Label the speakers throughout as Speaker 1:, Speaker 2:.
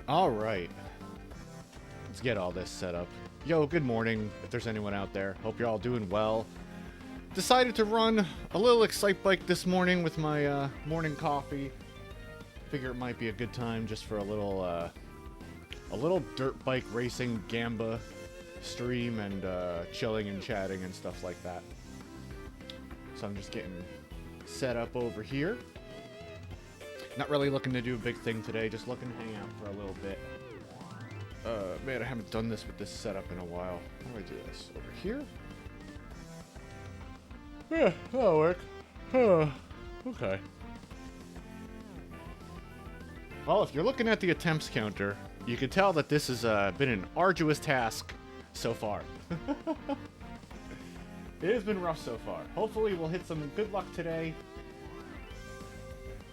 Speaker 1: Alright. Let's get all this set up. Yo, good morning, if there's anyone out there. Hope you're all doing well. Decided to run a little Excite Bike this morning with my morning coffee. Figure it might be a good time just for a little dirt bike racing Gamba stream and chilling and chatting and stuff like that. So I'm just getting set up over here. Not really looking to do a big thing today, just looking to hang out for a little bit. Man, I haven't done this with this setup in a while. How do I do this? Over here? Yeah, that'll work. Okay. Well, if you're looking at the attempts counter, you can tell that this has been an arduous task so far. It has been rough so far. Hopefully we'll hit some good luck today.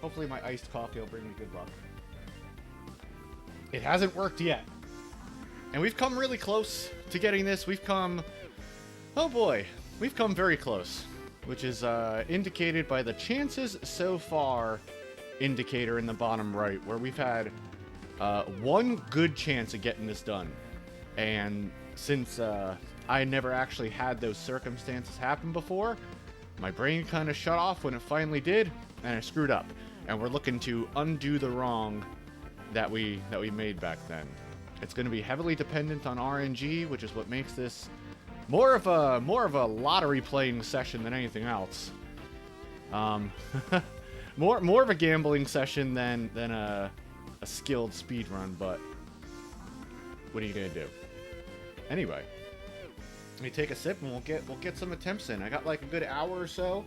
Speaker 1: Hopefully my iced coffee will bring me good luck. It hasn't worked yet. And we've come really close to getting this. We've come... Oh boy. We've come very close. Which is indicated by the chances so far indicator in the bottom right, where we've had one good chance of getting this done. And since I never actually had those circumstances happen before, my brain kind of shut off when it finally did, and I screwed up. And we're looking to undo the wrong that we made back then. It's going to be heavily dependent on RNG, which is what makes this more of a lottery playing session than anything else. More of a gambling session than a skilled speed run, but what are you gonna do? Anyway, let me take a sip and we'll get some attempts in. I got like a good hour or so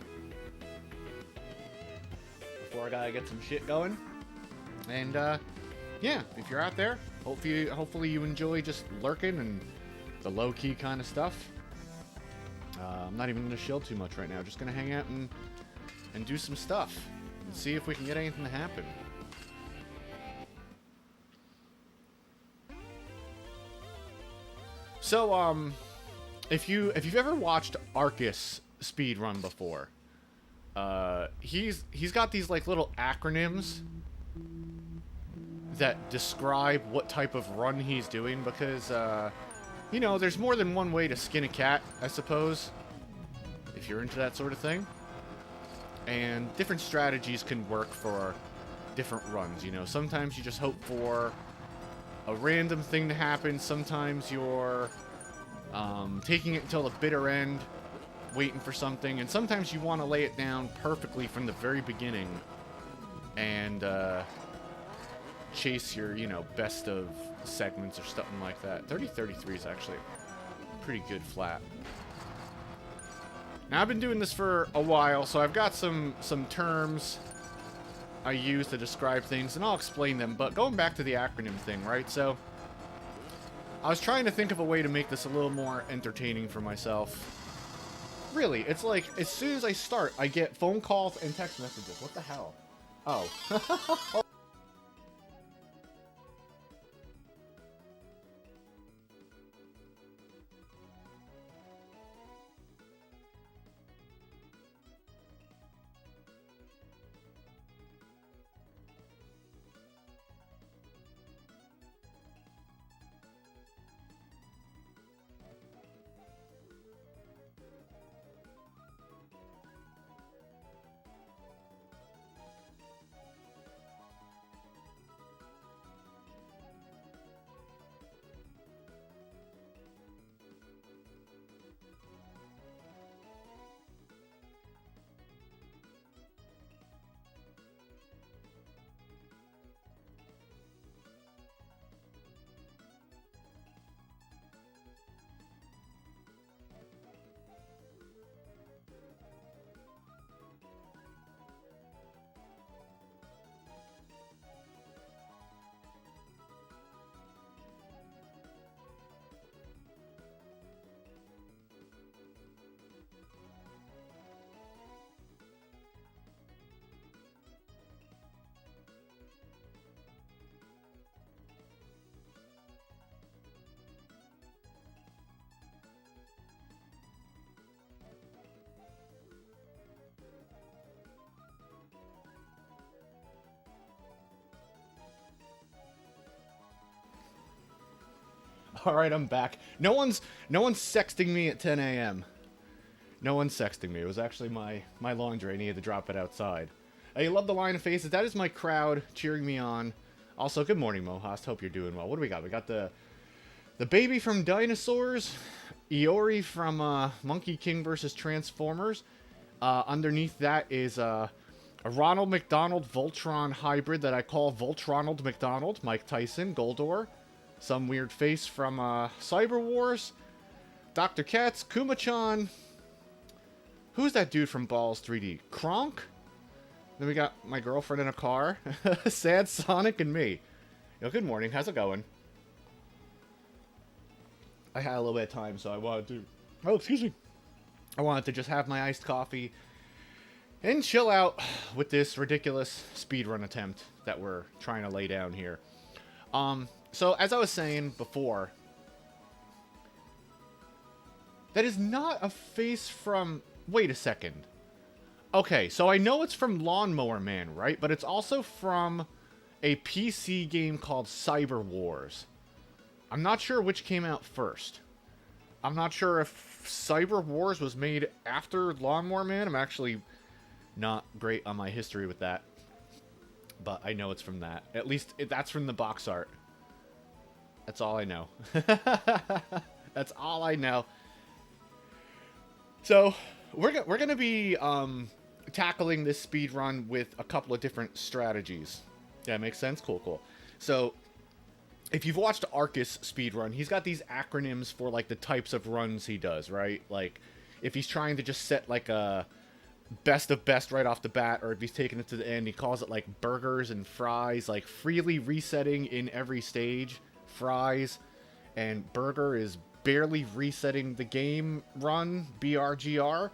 Speaker 1: before I gotta get some shit going. And yeah, if you're out there, hopefully you enjoy just lurking and the low-key kind of stuff. I'm not even going to shield too much right now. Just going to hang out and do some stuff. And see if we can get anything to happen. So, if you've ever watched Arcus speedrun before, he's got these like little acronyms that describe what type of run he's doing, because you know, there's more than one way to skin a cat, I suppose, if you're into that sort of thing. And different strategies can work for different runs, you know. Sometimes you just hope for a random thing to happen. Sometimes you're taking it until the bitter end, waiting for something. And sometimes you want to lay it down perfectly from the very beginning and chase your, you know, best of segments or something like that. 30-33 is actually a pretty good flat. Now, I've been doing this for a while, so I've got some terms I use to describe things, and I'll explain them. But going back to the acronym thing, right? So, I was trying to think of a way to make this a little more entertaining for myself. Really, it's like, as soon as I start, I get phone calls and text messages. What the hell? Oh. All right, I'm back. No one's sexting me at 10 a.m. No one's sexting me. It was actually my laundry. I needed to drop it outside. I love the line of faces. That is my crowd cheering me on. Also, good morning, Mohast. Hope you're doing well. What do we got? We got the baby from Dinosaurs, Iori from Monkey King vs. Transformers. Underneath that is a Ronald McDonald Voltron hybrid that I call Voltronald McDonald. Mike Tyson, Goldor. Some weird face from Cyber Wars. Dr. Katz, Kuma-chan. Who's that dude from Balls 3D? Kronk? Then we got my girlfriend in a car. Sad Sonic and me. Yo, good morning. How's it going? I had a little bit of time, so I wanted to... Oh, excuse me. I wanted to just have my iced coffee and chill out with this ridiculous speedrun attempt that we're trying to lay down here. So, as I was saying before, that is not a face from... Wait a second. Okay, so I know it's from Lawnmower Man, right? But it's also from a PC game called Cyber Wars. I'm not sure which came out first. I'm not sure if Cyber Wars was made after Lawnmower Man. I'm actually not great on my history with that. But I know it's from that. At least that's from the box art. That's all I know. That's all I know. So, we're going to be tackling this speedrun with a couple of different strategies. Yeah, makes sense? Cool, cool. So, if you've watched Arcus speedrun, he's got these acronyms for, like, the types of runs he does, right? Like, if he's trying to just set, like, a best of best right off the bat, or if he's taking it to the end, he calls it, like, burgers and fries, like, freely resetting in every stage, fries, and burger is barely resetting the game run, BRGR.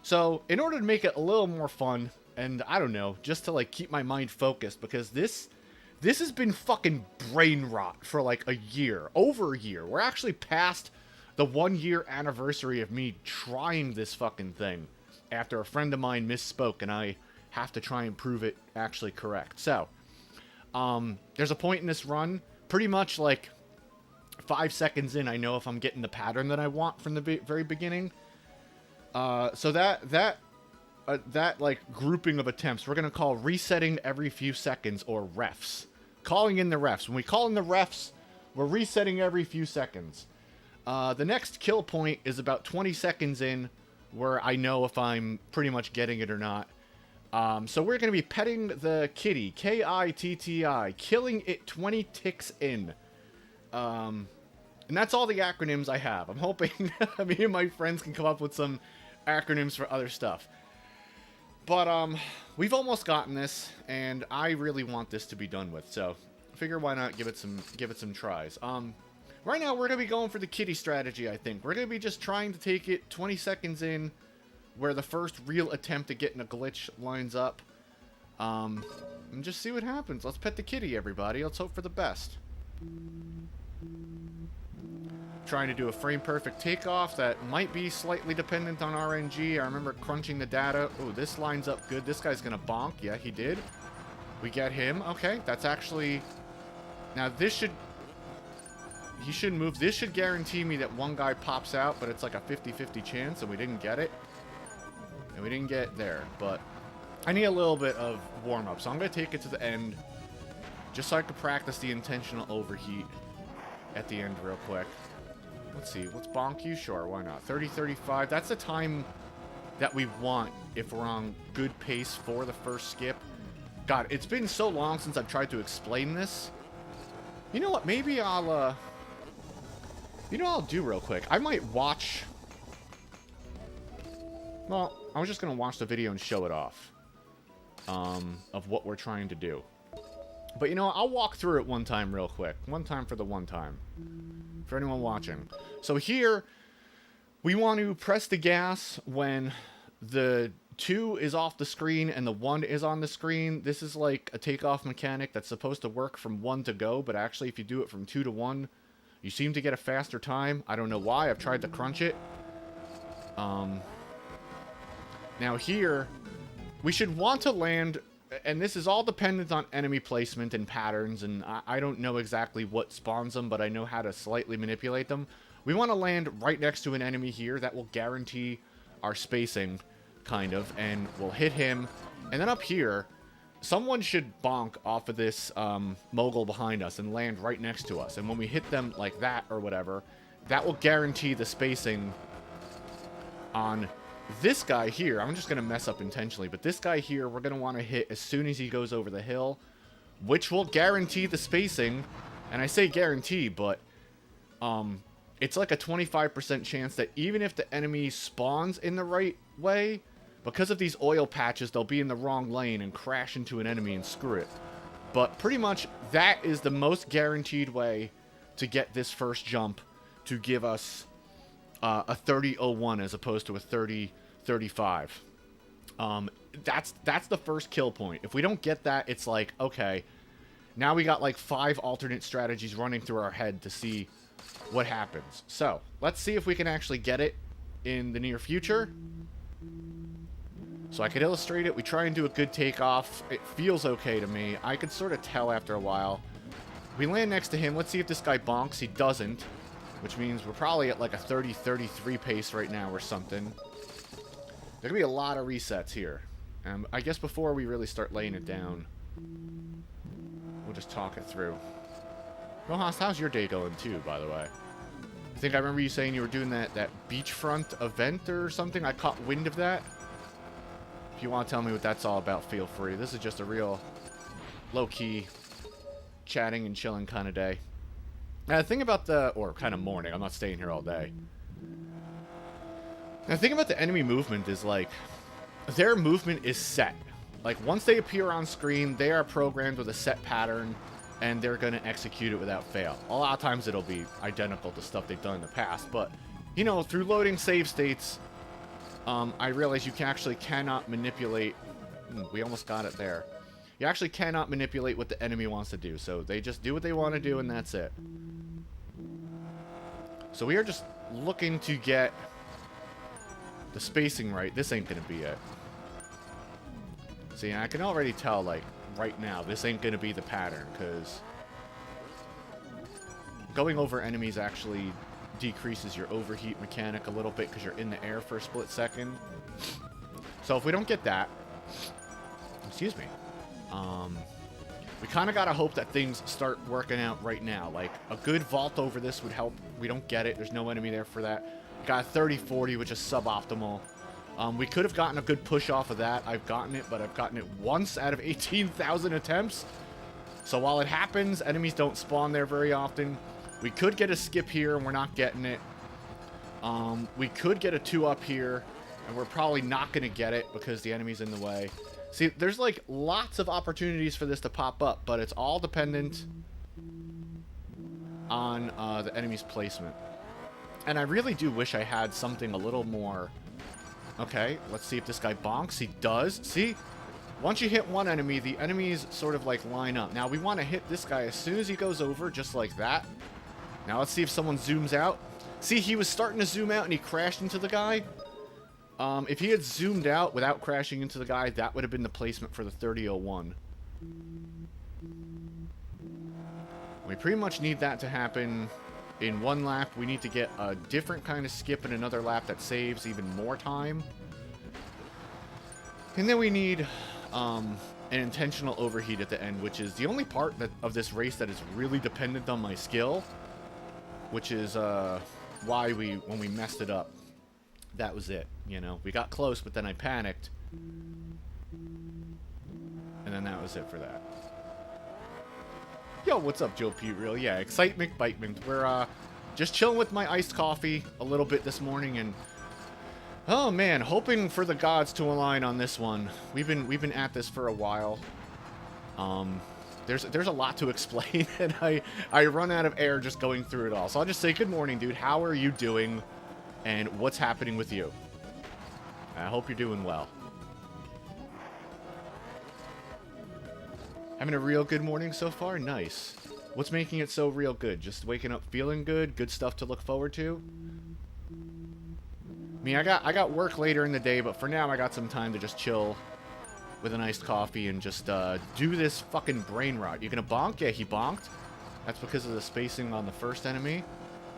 Speaker 1: So, in order to make it a little more fun, and I don't know, just to, like, keep my mind focused, because this has been fucking brain rot for, like, a year. Over a year. We're actually past the 1-year anniversary of me trying this fucking thing after a friend of mine misspoke, and I have to try and prove it actually correct. So, there's a point in this run, pretty much, like, 5 seconds in, I know if I'm getting the pattern that I want from the very beginning. So that like grouping of attempts, we're gonna call resetting every few seconds, or refs. Calling in the refs. When we call in the refs, we're resetting every few seconds. The next kill point is about 20 seconds in, where I know if I'm pretty much getting it or not. So we're gonna be petting the kitty, K-I-T-T-I, killing it 20 ticks in. And that's all the acronyms I have. I'm hoping me and my friends can come up with some acronyms for other stuff. But, we've almost gotten this, and I really want this to be done with, so I figure why not give it some tries. Right now, we're going to be going for the kitty strategy, I think. We're going to be just trying to take it 20 seconds in, where the first real attempt at getting a glitch lines up. And just see what happens. Let's pet the kitty, everybody. Let's hope for the best. Trying to do a frame-perfect takeoff that might be slightly dependent on RNG. I remember crunching the data. Oh, this lines up good. This guy's gonna bonk. Yeah, he did. We get him. Okay, that's actually... Now, this should... He shouldn't move. This should guarantee me that one guy pops out, but it's like a 50-50 chance, and we didn't get it. And we didn't get there, but... I need a little bit of warm-up, so I'm gonna take it to the end, just so I can practice the intentional overheat at the end real quick. Let's see, let's bonk you? Sure, why not? 30-35, that's the time that we want if we're on good pace for the first skip. God, it's been so long since I've tried to explain this. You know what, maybe I'll, you know what I'll do real quick? I might watch... Well, I was just gonna watch the video and show it off. Of what we're trying to do. But, you know, I'll walk through it one time real quick. One time for the one time. For anyone watching. So here, we want to press the gas when the 2 is off the screen and the 1 is on the screen. This is like a takeoff mechanic that's supposed to work from 1 to go, but actually if you do it from 2 to 1, you seem to get a faster time. I don't know why. I've tried to crunch it. Now here, we should want to land and this is all dependent on enemy placement and patterns, and I don't know exactly what spawns them, but I know how to slightly manipulate them. We want to land right next to an enemy here. That will guarantee our spacing, kind of, and we'll hit him. And then up here, someone should bonk off of this mogul behind us and land right next to us. And when we hit them like that or whatever, that will guarantee the spacing on this guy here. I'm just going to mess up intentionally, but this guy here, we're going to want to hit as soon as he goes over the hill, which will guarantee the spacing. And I say guarantee, but it's like a 25% chance that even if the enemy spawns in the right way, because of these oil patches, they'll be in the wrong lane and crash into an enemy and screw it. But pretty much that is the most guaranteed way to get this first jump to give us a 30-01 as opposed to a 30-35. That's the first kill point. If we don't get that, it's like, okay, now we got like 5 alternate strategies running through our head to see what happens. So let's see if we can actually get it in the near future. So I could illustrate it. We try and do a good takeoff. It feels okay to me. I could sort of tell after a while. We land next to him. Let's see if this guy bonks. He doesn't, which means we're probably at like a 30-33 pace right now or something. There could be a lot of resets here. I guess before we really start laying it down, we'll just talk it through. Rojas, how's your day going too, by the way? I think I remember you saying you were doing that beachfront event or something. I caught wind of that. If you want to tell me what that's all about, feel free. This is just a real low-key chatting and chilling kind of day. Now, the thing about or kind of morning, I'm not staying here all day. Now, the thing about the enemy movement is, like, their movement is set. Like, once they appear on screen, they are programmed with a set pattern, and they're going to execute it without fail. A lot of times it'll be identical to stuff they've done in the past, but, you know, through loading save states, I realize you cannot manipulate... we almost got it there. You actually cannot manipulate what the enemy wants to do, so they just do what they want to do, and that's it. So we are just looking to get the spacing right. This ain't going to be it. See, I can already tell, like, right now, this ain't going to be the pattern, because going over enemies actually decreases your overheat mechanic a little bit because you're in the air for a split second. So if we don't get that, excuse me, we kind of got to hope that things start working out right now. Like, a good vault over this would help. We don't get it. There's no enemy there for that. Got 30-40, which is suboptimal. We could have gotten a good push off of that. I've gotten it, but I've gotten it once out of 18,000 attempts. So while it happens, enemies don't spawn there very often. We could get a skip here, and we're not getting it. We could get a 2 up here, and we're probably not going to get it because the enemy's in the way. See, there's like lots of opportunities for this to pop up, but it's all dependent on the enemy's placement. And I really do wish I had something a little more... Okay, let's see if this guy bonks. He does. See? Once you hit one enemy, the enemies sort of like line up. Now, we want to hit this guy as soon as he goes over, just like that. Now, let's see if someone zooms out. See, he was starting to zoom out and he crashed into the guy. If he had zoomed out without crashing into the guy, that would have been the placement for the 30-01. We pretty much need that to happen in one lap. We need to get a different kind of skip in another lap that saves even more time. And then we need an intentional overheat at the end, which is the only part of this race that is really dependent on my skill, which is why when we messed it up, that was it. You know, we got close, but then I panicked, and then that was it for that. Yo, what's up, Joe P. Real? Yeah, excitement, bitement. We're just chilling with my iced coffee a little bit this morning, and oh man, hoping for the gods to align on this one. We've been at this for a while. There's a lot to explain, and I run out of air just going through it all. So I'll just say good morning, dude. How are you doing, and what's happening with you? I hope you're doing well. Having a real good morning so far? Nice. What's making it so real good? Just waking up feeling good? Good stuff to look forward to? I mean, I got work later in the day, but for now I got some time to just chill with an iced coffee and just do this fucking brain rot. You gonna bonk? Yeah, he bonked. That's because of the spacing on the first enemy.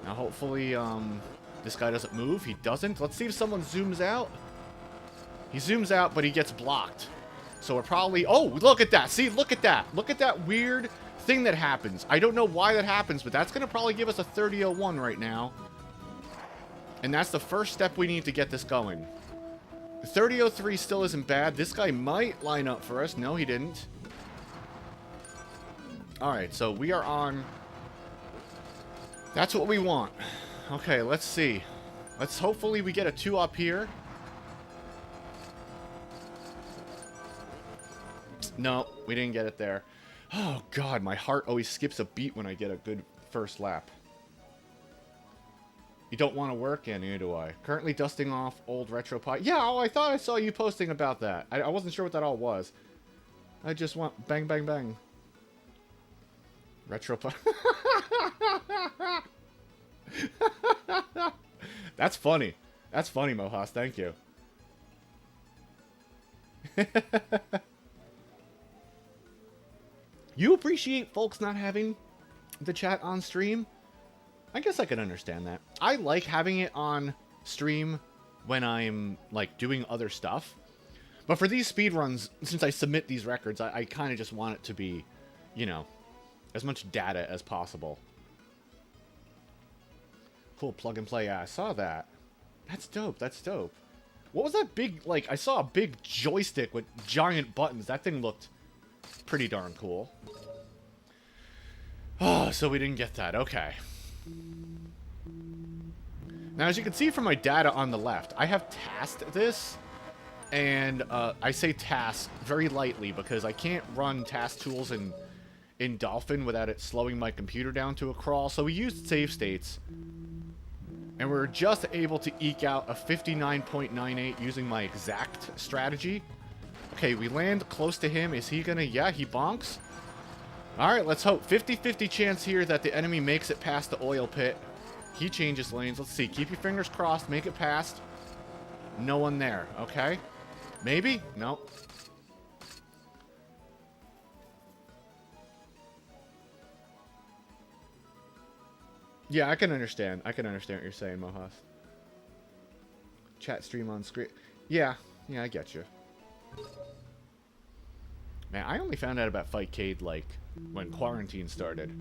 Speaker 1: Now hopefully this guy doesn't move. He doesn't. Let's see if someone zooms out. He zooms out, but he gets blocked. So we're probably... Oh, look at that. See, look at that. Look at that weird thing that happens. I don't know why that happens, but that's going to probably give us a 30-01 right now. And that's the first step we need to get this going. The 30-03 still isn't bad. This guy might line up for us. No, he didn't. Alright, so we are on... That's what we want. Okay, let's see. Let's hopefully we get a 2 up here. No, we didn't get it there. Oh, God, my heart always skips a beat when I get a good first lap. You don't want to work? Yeah, neither do I. Currently dusting off old RetroPie. Yeah, oh, I thought I saw you posting about that. I wasn't sure what that all was. I just want bang, bang, bang. RetroPie. That's funny. That's funny, Mohas. Thank you. You appreciate folks not having the chat on stream? I guess I can understand that. I like having it on stream when I'm, like, doing other stuff. But for these speedruns, since I submit these records, I kind of just want it to be, you know, as much data as possible. Cool, plug and play. Yeah, I saw that. That's dope. That's dope. What was that big, like, I saw a big joystick with giant buttons. That thing looked pretty darn cool. Oh, so we didn't get that. Okay. Now, as you can see from my data on the left, I have tasked this. And I say task very lightly because I can't run task tools in Dolphin without it slowing my computer down to a crawl. So we used save states. And we're just able to eke out a 59.98 using my exact strategy. Okay, we land close to him. Is he gonna... Yeah, he bonks. Alright, let's hope. 50-50 chance here that the enemy makes it past the oil pit. He changes lanes. Let's see. Keep your fingers crossed. Make it past. No one there. Okay. Maybe? No. Yeah, I can understand. I can understand what you're saying, Mohas. Chat stream on screen. Yeah. Yeah, I get you. Man, I only found out about Fightcade, like, when quarantine started.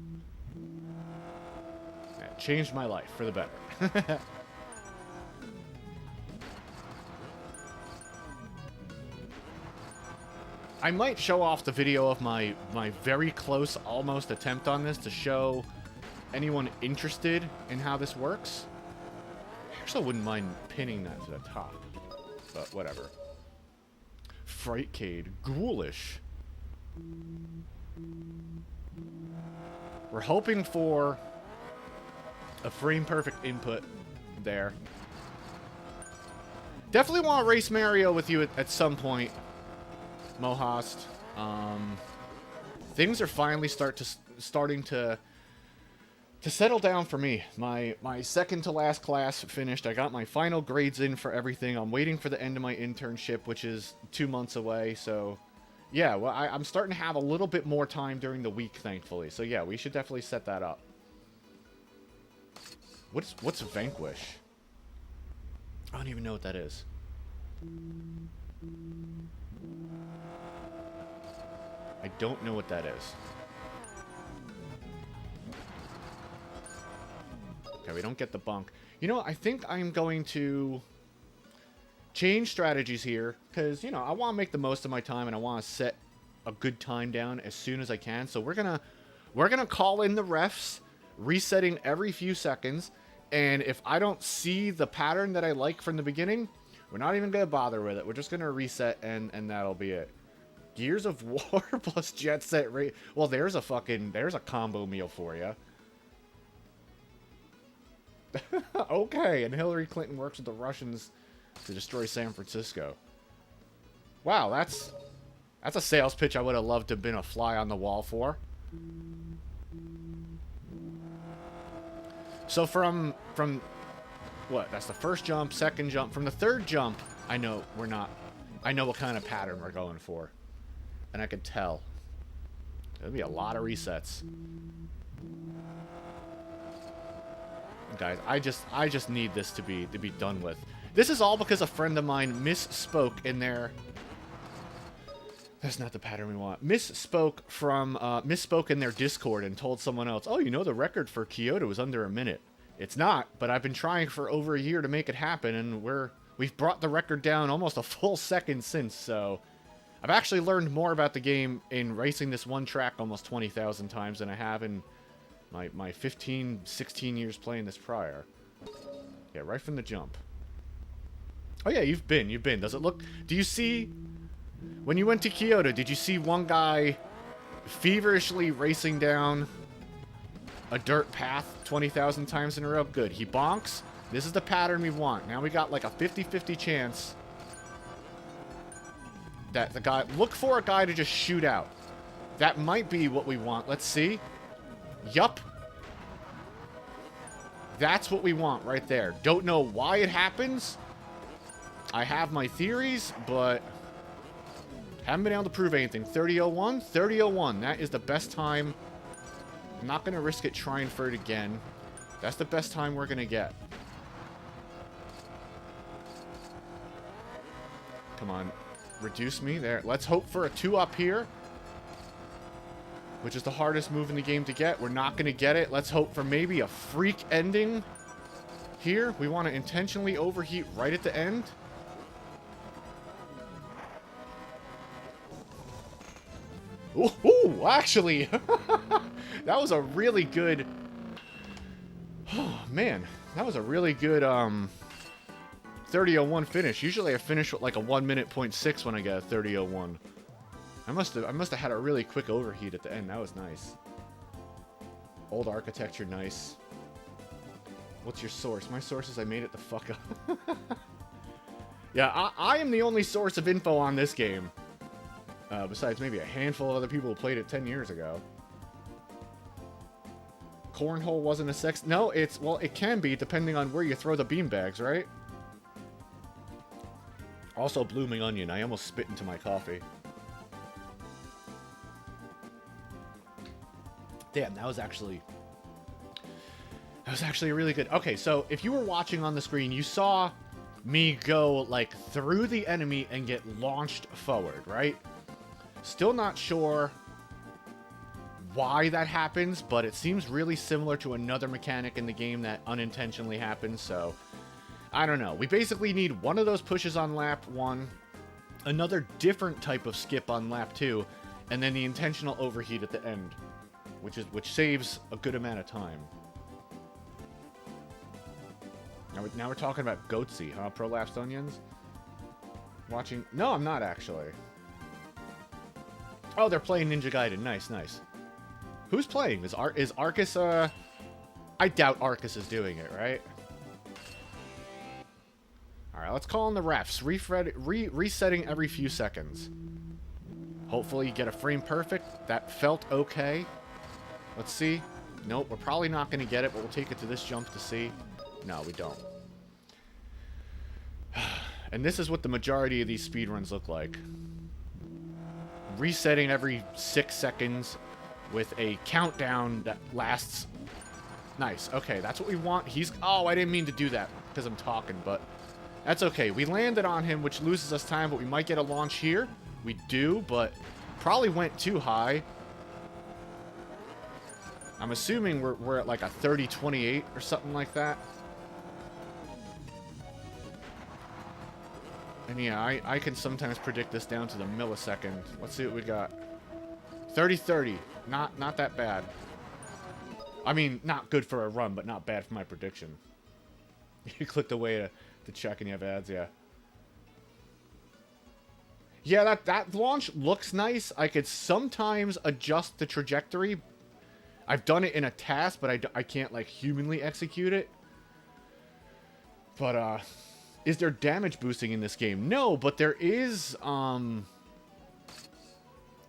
Speaker 1: It changed my life for the better. I might show off the video of my very close, almost attempt on this to show anyone interested in how this works. I actually wouldn't mind pinning that to the top, but whatever. Frightcade, ghoulish. We're hoping for a frame-perfect input there. Definitely want to race Mario with you at some point, Mohast. Things are finally starting to settle down for me. My second to last class finished. I got my final grades in for everything. I'm waiting for the end of my internship, which is 2 months away. So, yeah, well, I'm starting to have a little bit more time during the week, thankfully. So, yeah, we should definitely set that up. What's Vanquish? I don't even know what that is. I don't know what that is. Okay, we don't get the bunk. You know, I think I'm going to change strategies here because, you know, I want to make the most of my time and I want to set a good time down as soon as I can. So we're gonna call in the refs, resetting every few seconds. And if I don't see the pattern that I like from the beginning, we're not even gonna bother with it. We're just gonna reset and that'll be it. Gears of War plus Jet Set rate. Well, there's a combo meal for you. Okay, and Hillary Clinton works with the Russians to destroy San Francisco. Wow, that's a sales pitch I would have loved to have been a fly on the wall for. So from what? That's the first jump, second jump. From the third jump, I know we're not I know what kind of pattern we're going for. And I could tell. There'll be a lot of resets. Guys, I just need this to be done with. This is all because a friend of mine misspoke in their... That's not the pattern we want. Misspoke in their Discord and told someone else, oh, you know the record for Kyoto is under a minute. It's not, but I've been trying for over a year to make it happen, and we've brought the record down almost a full second since, so... I've actually learned more about the game in racing this one track almost 20,000 times than I have in my 15, 16 years playing this prior. Yeah, right from the jump. Oh yeah, you've been. Does it look... Do you see... When you went to Kyoto, did you see one guy feverishly racing down a dirt path 20,000 times in a row? Good. He bonks. This is the pattern we want. Now we got like a 50-50 chance that the guy... Look for a guy to just shoot out. That might be what we want. Let's see. Yup. That's what we want right there. Don't know why it happens. I have my theories, but haven't been able to prove anything. 30:01? 30:01. That is the best time. I'm not going to risk it trying for it again. That's the best time we're going to get. Come on. Reduce me. There. Let's hope for a 2 up here, which is the hardest move in the game to get. We're not going to get it. Let's hope for maybe a freak ending here. We want to intentionally overheat right at the end. Ooh, actually, that was a really good... Oh, man. That was a really good 30:01 finish. Usually I finish with like a 1:06 when I get a 30:01. I must have had a really quick overheat at the end. That was nice. Old architecture, nice. What's your source? My source is I made it the fuck up. Yeah, I am the only source of info on this game. Besides maybe a handful of other people who played it 10 years ago. Cornhole wasn't a sex... No, it's... Well, it can be, depending on where you throw the beanbags, right? Also, blooming onion. I almost spit into my coffee. Damn, that was actually really good. Okay, so if you were watching on the screen, you saw me go, like, through the enemy and get launched forward, right? Still not sure why that happens, but it seems really similar to another mechanic in the game that unintentionally happens, so I don't know. We basically need one of those pushes on lap 1, another different type of skip on lap 2, and then the intentional overheat at the end, which saves a good amount of time. Now we're talking about Goatsy, huh? Prolapsed onions? Watching... No, I'm not actually. Oh, they're playing Ninja Gaiden. Nice, nice. Who's playing? Is Arcus, I doubt Arcus is doing it, right? Alright, let's call on the refs. Resetting every few seconds. Hopefully you get a frame perfect. That felt okay. Let's see. Nope, we're probably not going to get it, but we'll take it to this jump to see. No, we don't. And this is what the majority of these speedruns look like. Resetting every 6 seconds with a countdown that lasts... Nice. Okay, that's what we want. He's... Oh, I didn't mean to do that because I'm talking, but that's okay. We landed on him, which loses us time, but we might get a launch here. We do, but probably went too high. I'm assuming we're at like a 30-28 or something like that. And yeah, I can sometimes predict this down to the millisecond. Let's see what we got. 30-30. Not that bad. I mean, not good for a run, but not bad for my prediction. You clicked away to check and you have ads, yeah. Yeah, that launch looks nice. I could sometimes adjust the trajectory. I've done it in a task, but I can't, like, humanly execute it. But, is there damage boosting in this game? No, but there is,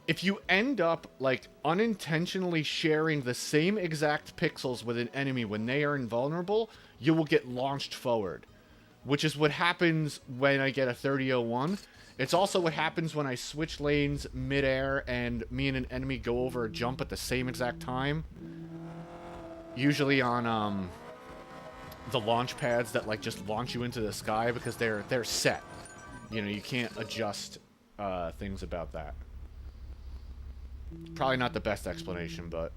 Speaker 1: if you end up, like, unintentionally sharing the same exact pixels with an enemy when they are invulnerable, you will get launched forward. Which is what happens when I get a 30:01. It's also what happens when I switch lanes midair and me and an enemy go over a jump at the same exact time. Usually on the launch pads that like just launch you into the sky because they're set. You know, you can't adjust things about that. Probably not the best explanation, but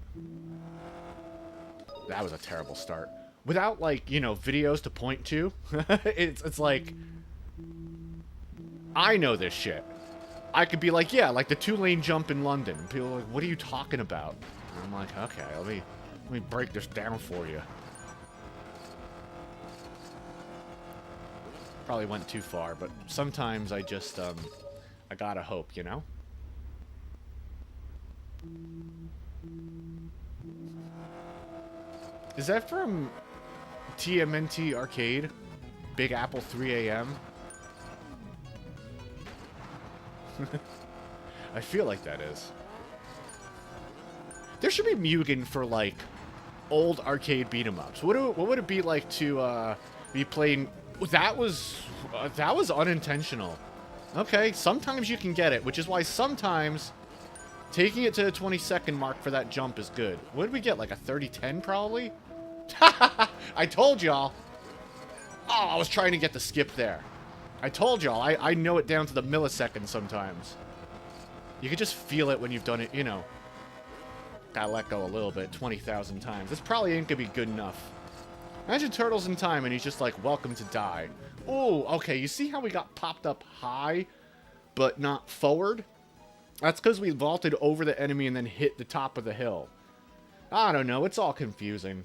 Speaker 1: that was a terrible start. Without like, you know, videos to point to, it's like I know this shit. I could be like, yeah, like the 2-lane jump in London. People are like, what are you talking about? And I'm like, okay, let me break this down for you. Probably went too far, but sometimes I just, I gotta hope, you know? Is that from TMNT Arcade? Big Apple 3 AM? I feel like that is. There should be Mugen for, like, old arcade beat-em-ups. What would it be like to, be playing... That was unintentional. Okay, sometimes you can get it, which is why sometimes taking it to the 20-second mark for that jump is good. What did we get, like a 30-10 probably? I told y'all. Oh, I was trying to get the skip there. I told y'all, I know it down to the millisecond sometimes. You can just feel it when you've done it, you know. Gotta let go a little bit, 20,000 times. This probably ain't gonna be good enough. Imagine Turtles in Time and he's just like, welcome to die. Oh, okay, you see how we got popped up high, but not forward? That's because we vaulted over the enemy and then hit the top of the hill. I don't know, it's all confusing.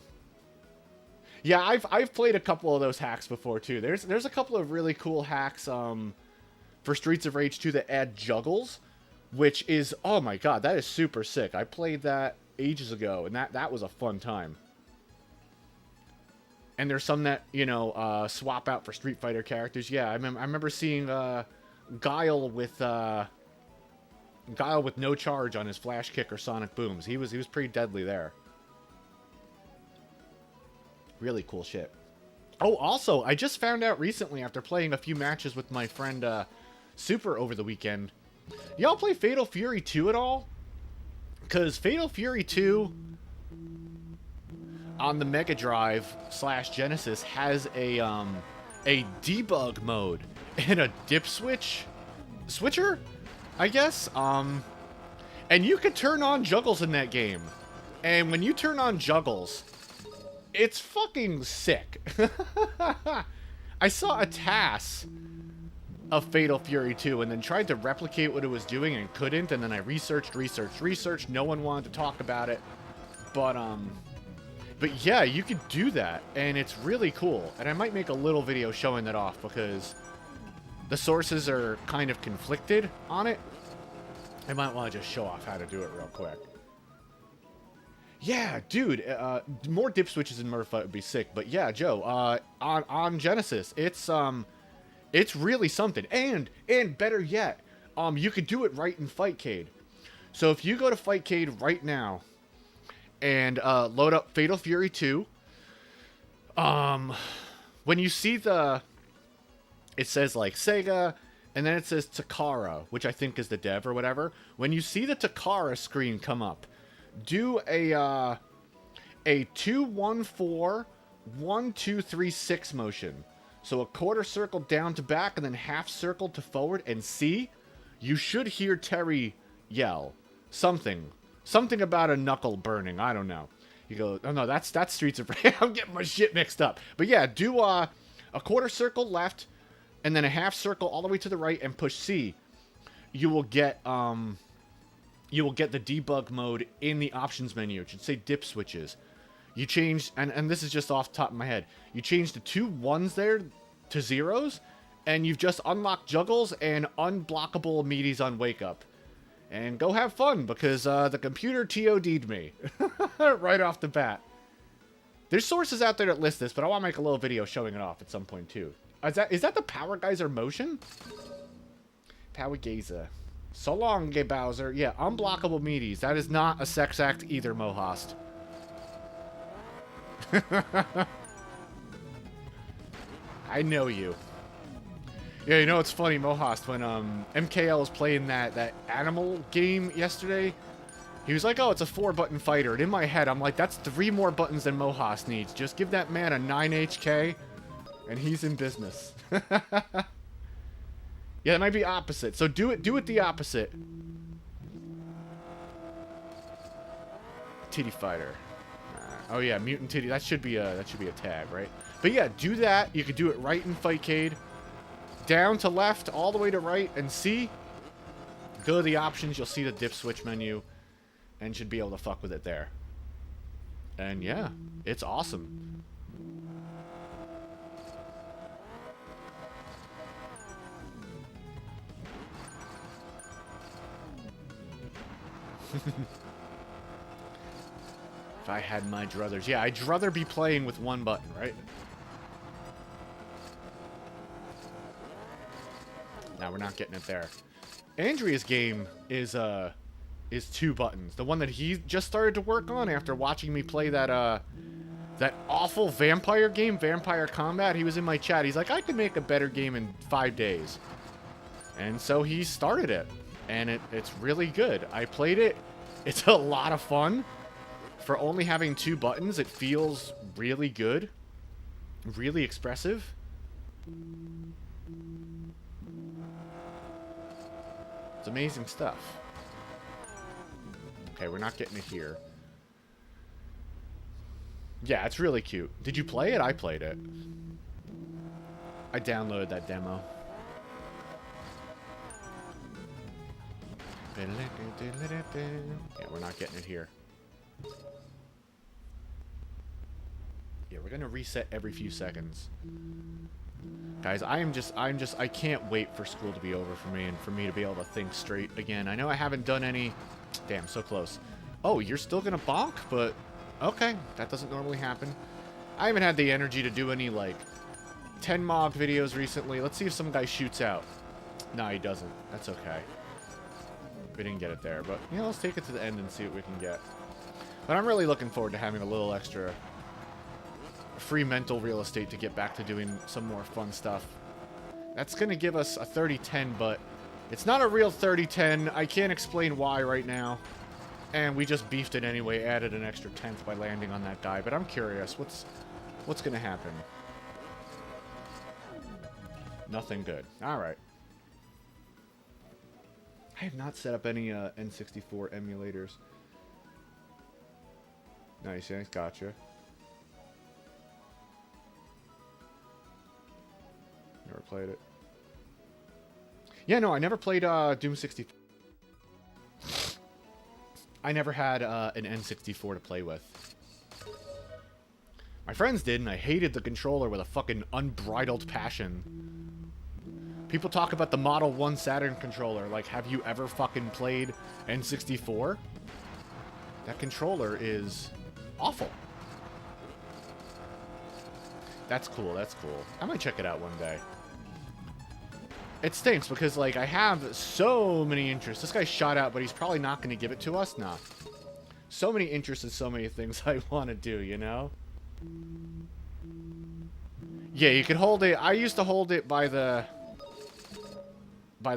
Speaker 1: Yeah, I've played a couple of those hacks before too. There's a couple of really cool hacks for Streets of Rage 2 that add juggles, which is, oh my god, that is super sick. I played that ages ago, and that was a fun time. And there's some that, you know, swap out for Street Fighter characters. Yeah, I remember seeing Guile with no charge on his flash kick or sonic booms. He was pretty deadly there. Really cool shit. Oh, also, I just found out recently after playing a few matches with my friend Super over the weekend. Y'all play Fatal Fury 2 at all? Because Fatal Fury 2 on the Mega Drive / Genesis has a debug mode and a dip switcher, I guess. And you can turn on juggles in that game. And when you turn on juggles, it's fucking sick. I saw a TAS of Fatal Fury 2 and then tried to replicate what it was doing and couldn't, and then I researched. No one wanted to talk about it. But yeah, you could do that, and it's really cool. And I might make a little video showing that off because the sources are kind of conflicted on it. I might want to just show off how to do it real quick. Yeah, dude, more dip switches in Murph would be sick. But yeah, Joe, on Genesis, it's really something. And better yet, you could do it right in Fightcade. So if you go to Fightcade right now and load up Fatal Fury 2, when you see it says like Sega, and then it says Takara, which I think is the dev or whatever. When you see the Takara screen come up, do a 2-1-4-1-2-3-6 motion. So a quarter circle down to back and then half circle to forward, and see, you should hear Terry yell something about a knuckle burning. I don't know. You go, oh no, that's Streets of Rage. I'm getting my shit mixed up. But yeah, do a quarter circle left and then a half circle all the way to the right and push C. You will get the debug mode in the options menu. It should say dip switches. You change, and this is just off the top of my head, you change the 2 1s there to 0s, and you've just unlocked juggles and unblockable meaties on wake up. And go have fun, because the computer TOD'd me. Right off the bat. There's sources out there that list this, but I want to make a little video showing it off at some point too. Is that the Power Geyser motion? Power Geyser. So long, Gay Bowser. Yeah, unblockable meaties. That is not a sex act either, Mohost. I know you. Yeah, you know what's funny, Mohast, when MKL was playing that animal game yesterday, he was like, oh, it's a 4-button fighter. And in my head, I'm like, that's 3 more buttons than Mohast needs. Just give that man a 9 HK, and he's in business. Yeah, it might be opposite. So do it the opposite. Titty fighter. Oh yeah, mutant titty. That should be a tag, right? But yeah, do that. You could do it right in Fightcade. Down to left, all the way to right, and C. Go to the options. You'll see the dip switch menu, and should be able to fuck with it there. And yeah, it's awesome. If I had my druthers. Yeah, I'd rather be playing with 1 button, right? Now we're not getting it there. Andrea's game is 2 buttons. The one that he just started to work on after watching me play that awful vampire game, Vampire Combat. He was in my chat. He's like, I could make a better game in 5 days. And so he started it. And it's really good. I played it. It's a lot of fun. For only having 2 buttons, it feels really good. Really expressive. It's amazing stuff. Okay, we're not getting it here. Yeah, it's really cute. Did you play it? I played it. I downloaded that demo. Yeah, we're not getting it here. Yeah, we're gonna reset every few seconds. Guys, I can't wait for school to be over for me and for me to be able to think straight again. I know I haven't done any... Damn, so close. Oh, you're still gonna bonk? But, okay, that doesn't normally happen. I haven't had the energy to do any, like, 10 Mog videos recently. Let's see if some guy shoots out. No, he doesn't. That's okay. We didn't get it there, but, you know, let's take it to the end and see what we can get. But I'm really looking forward to having a little extra free mental real estate to get back to doing some more fun stuff. That's going to give us a 30-10, but it's not a real 30-10. I can't explain why right now. And we just beefed it anyway, added an extra 10th by landing on that die. But I'm curious, what's going to happen? Nothing good. All right. I have not set up any N64 emulators. Nice, yeah, gotcha. Never played it. Yeah, no, I never played Doom 64. I never had an N64 to play with. My friends did, and I hated the controller with a fucking unbridled passion. People talk about the Model 1 Saturn controller. Like, have you ever fucking played N64? That controller is awful. That's cool, that's cool. I might check it out one day. It stinks because, like, I have so many interests. This guy shot out, but he's probably not going to give it to us. Nah. So many interests and so many things I want to do, you know? Yeah, you can hold it. I used to hold it by the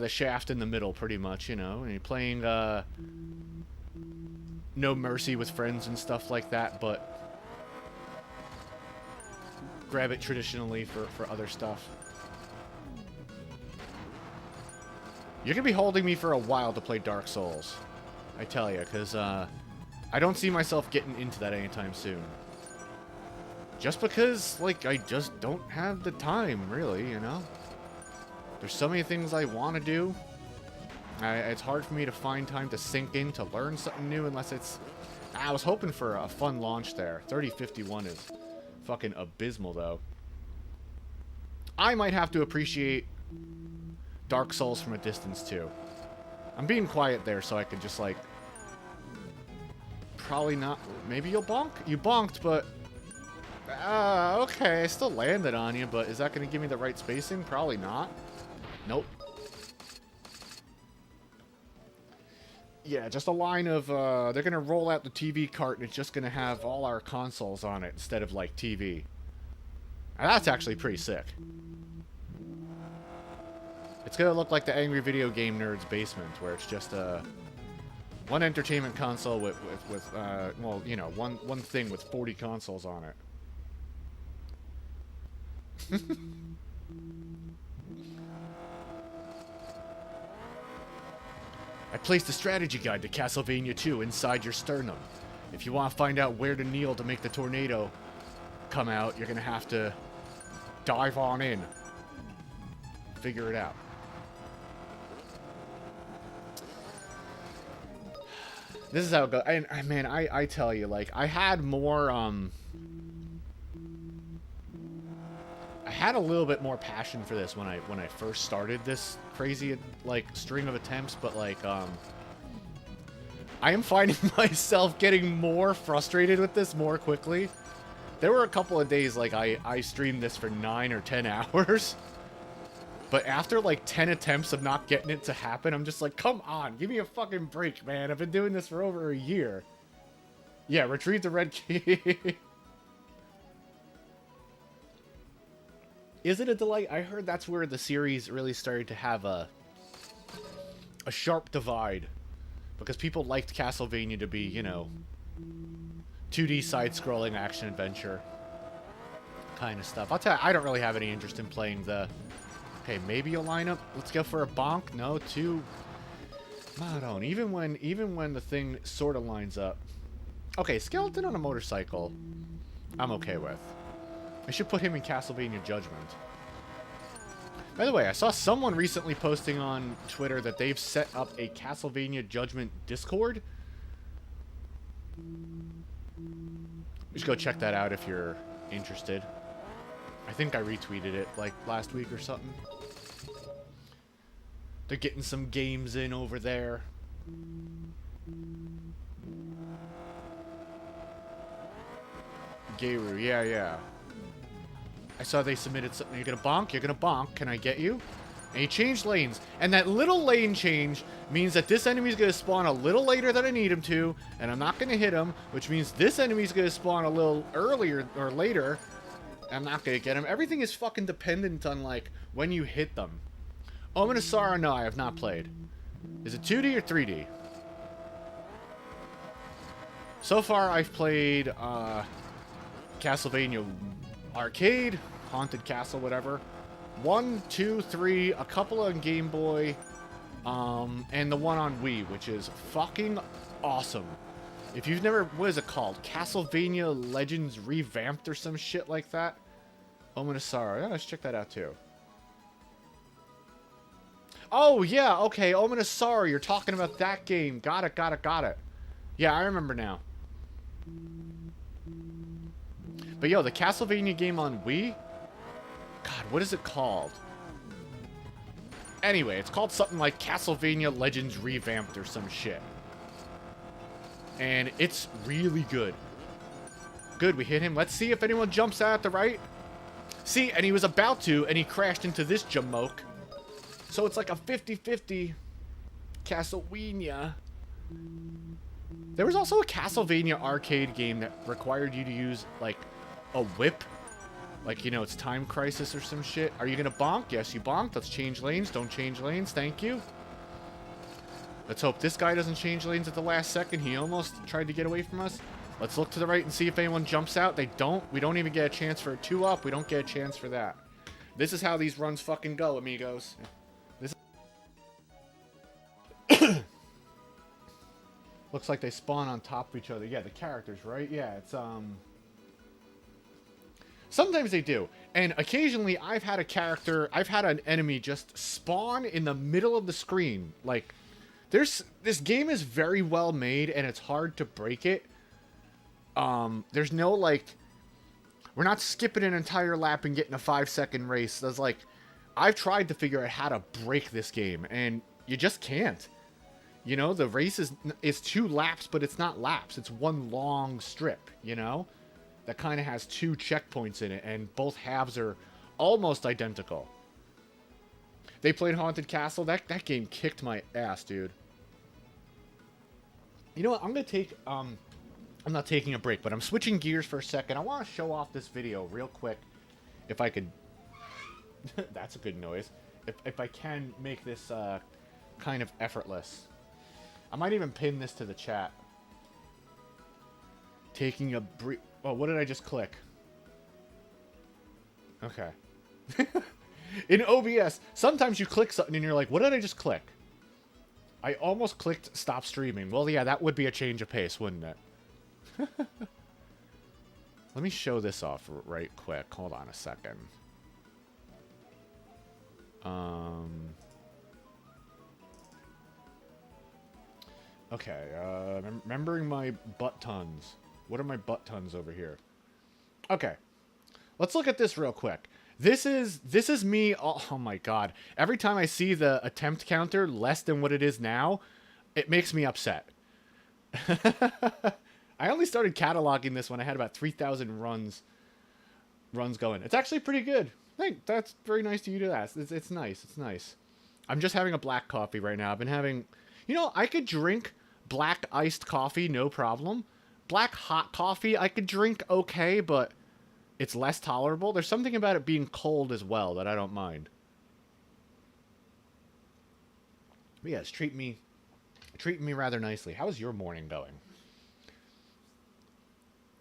Speaker 1: shaft in the middle, pretty much, you know? And you're playing, No Mercy with friends and stuff like that, but grab it traditionally for other stuff. You're going to be holding me for a while to play Dark Souls. I tell you, because I don't see myself getting into that anytime soon. Just because, like, I just don't have the time, really, you know? There's so many things I want to do. It's hard for me to find time to sink in to learn something new unless it's... I was hoping for a fun launch there. 3051 is fucking abysmal, though. I might have to appreciate Dark Souls from a distance, too. I'm being quiet there so I can just, like... Probably not... Maybe you'll bonk? You bonked, but... okay, I still landed on you, but is that going to give me the right spacing? Probably not. Nope. Yeah, just a line of, they're going to roll out the TV cart and it's just going to have all our consoles on it instead of, like, TV. Now, that's actually pretty sick. It's gonna look like the Angry Video Game Nerd's basement, where it's just one entertainment console with well, you know, one thing with 40 consoles on it. I placed a strategy guide to Castlevania 2 inside your sternum. If you want to find out where to kneel to make the tornado come out, you're going to have to dive on in. Figure it out. This is how it goes. Man, I tell you, like, I had more, I had a little bit more passion for this when I first started this crazy, like, string of attempts, but, like, I am finding myself getting more frustrated with this more quickly. There were a couple of days, like, I streamed this for 9 or 10 hours. But after, like, 10 attempts of not getting it to happen, I'm just like, come on, give me a fucking break, man. I've been doing this for over a year. Yeah, retrieve the red key. Is it a delight? I heard that's where the series really started to have a sharp divide. Because people liked Castlevania to be, you know, 2D side-scrolling action-adventure kind of stuff. I'll tell you, I don't really have any interest in playing the... Okay, maybe a lineup. Let's go for a bonk. No, 2. I don't. Even when the thing sort of lines up. Okay, skeleton on a motorcycle, I'm okay with. I should put him in Castlevania Judgment. By the way, I saw someone recently posting on Twitter that they've set up a Castlevania Judgment Discord. You should go check that out if you're interested. I think I retweeted it, like, last week or something. They're getting some games in over there. Gayru, yeah. I saw they submitted something. You're gonna bonk? You're gonna bonk. Can I get you? And he changed lanes. And that little lane change means that this enemy's gonna spawn a little later than I need him to, and I'm not gonna hit him, which means this enemy's gonna spawn a little earlier or later. I'm not gonna get him. Everything is fucking dependent on, like, when you hit them. Ominasara, no, I have not played. Is it 2D or 3D? So far, I've played, Castlevania Arcade, Haunted Castle, whatever. 1, 2, 3, a couple on Game Boy, and the one on Wii, which is fucking awesome. If you've never, what is it called? Castlevania Legends Revamped or some shit like that? Ominasara. Yeah, let's check that out too. Oh, yeah, okay, Ominasara. You're talking about that game. Got it. Yeah, I remember now. But yo, the Castlevania game on Wii? God, what is it called? Anyway, it's called something like Castlevania Legends Revamped or some shit. And it's really good. Good, we hit him. Let's see if anyone jumps out at the right. See, and he was about to, and he crashed into this jamoke. So it's like a 50-50 Castlevania. There was also a Castlevania arcade game that required you to use, like, a whip. Like, you know, it's Time Crisis or some shit. Are you gonna bonk? Yes, you bonked. Let's change lanes. Don't change lanes. Thank you. Let's hope this guy doesn't change lanes at the last second. He almost tried to get away from us. Let's look to the right and see if anyone jumps out. They don't. We don't even get a chance for a 2-up. We don't get a chance for that. This is how these runs fucking go, amigos. This looks like they spawn on top of each other. Yeah, the characters, right? Yeah, it's, sometimes they do. And occasionally I've had an enemy just spawn in the middle of the screen. Like, this game is very well made and it's hard to break it. There's no, like, we're not skipping an entire lap and getting a 5-second race. There's, like, I've tried to figure out how to break this game and you just can't. You know, the race is 2 laps, but it's not laps. It's one long strip, you know? That kind of has 2 checkpoints in it, and both halves are almost identical. They played Haunted Castle. That game kicked my ass, dude. You know what? I'm going to take... I'm not taking a break, but I'm switching gears for a second. I want to show off this video real quick. If I could... That's a good noise. if I can make this kind of effortless. I might even pin this to the chat. Taking a brief... Oh, what did I just click? Okay. In OBS, sometimes you click something and you're like, what did I just click? I almost clicked stop streaming. Well, yeah, that would be a change of pace, wouldn't it? Let me show this off right quick. Hold on a second. Okay, remembering my butt tons. What are my butt tons over here? Okay. Let's look at this real quick. This is me. Oh my god. Every time I see the attempt counter less than what it is now, it makes me upset. I only started cataloging this when I had about 3,000 runs going. It's actually pretty good. That's very nice to you to ask. It's nice. It's nice. I'm just having a black coffee right now. I've been having... You know, I could drink black iced coffee, no problem. Black hot coffee, I could drink okay, but it's less tolerable. There's something about it being cold as well that I don't mind. But yes, treating me rather nicely. How's your morning going?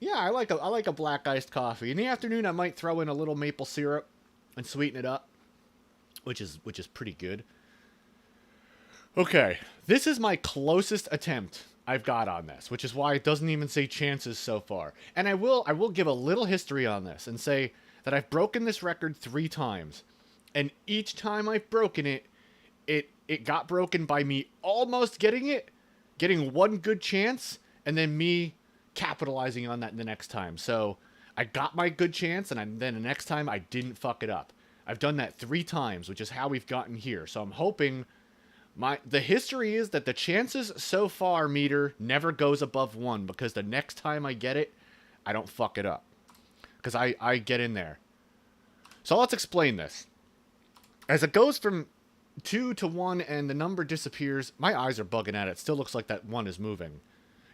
Speaker 1: Yeah, I like a black iced coffee. In the afternoon, I might throw in a little maple syrup and sweeten it up, which is pretty good. Okay, this is my closest attempt I've got on this, which is why it doesn't even say chances so far. And I will give a little history on this and say that I've broken this record 3 times. And each time I've broken it, it got broken by me almost getting one good chance, and then me capitalizing on that the next time. So I got my good chance, and then the next time I didn't fuck it up. I've done that 3 times, which is how we've gotten here. So I'm hoping... The history is that the chances so far meter never goes above 1, because the next time I get it, I don't fuck it up. Because I get in there. So let's explain this. As it goes from 2 to 1 and the number disappears, my eyes are bugging at it. It still looks like that 1 is moving.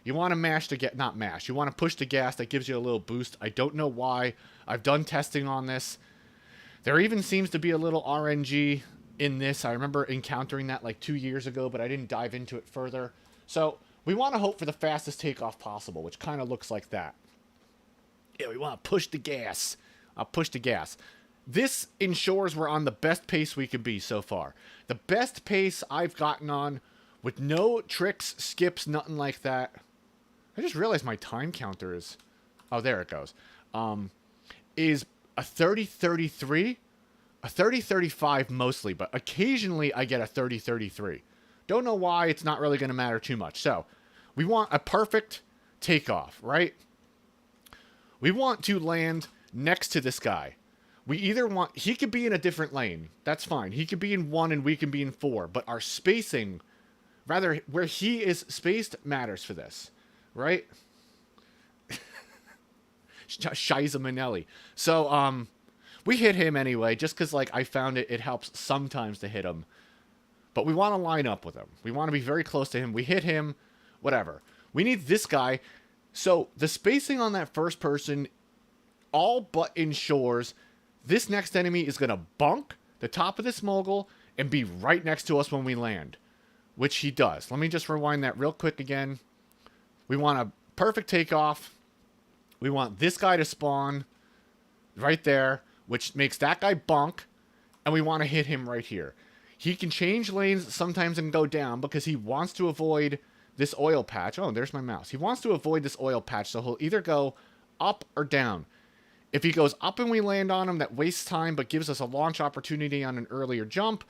Speaker 1: You want to mash to get... Not mash. You want to push the gas. That gives you a little boost. I don't know why. I've done testing on this. There even seems to be a little RNG... in this. I remember encountering that like 2 years ago, but I didn't dive into it further. So we want to hope for the fastest takeoff possible, which kind of looks like that. Yeah, we want to push the gas. I'll push the gas. This ensures we're on the best pace we could be so far. The best pace I've gotten on with no tricks, skips, nothing like that. I just realized my time counter is... Oh, there it goes. Is a 30-33. A 30-35 mostly, but occasionally I get a 30-33. Don't know why, it's not really going to matter too much. So, we want a perfect takeoff, right? We want to land next to this guy. We either want... He could be in a different lane. That's fine. He could be in 1 and we can be in 4. But our spacing, rather, where he is spaced, matters for this. Right? Shiza Manelli. So, we hit him anyway, just because, like, I found it helps sometimes to hit him. But we want to line up with him. We want to be very close to him. We hit him, whatever. We need this guy. So, the spacing on that first person all but ensures this next enemy is going to bonk the top of this mogul and be right next to us when we land. Which he does. Let me just rewind that real quick again. We want a perfect takeoff. We want this guy to spawn right there, which makes that guy bonk, and we want to hit him right here. He can change lanes sometimes and go down because he wants to avoid this oil patch. Oh, there's my mouse. He wants to avoid this oil patch, so he'll either go up or down. If he goes up and we land on him, that wastes time but gives us a launch opportunity on an earlier jump,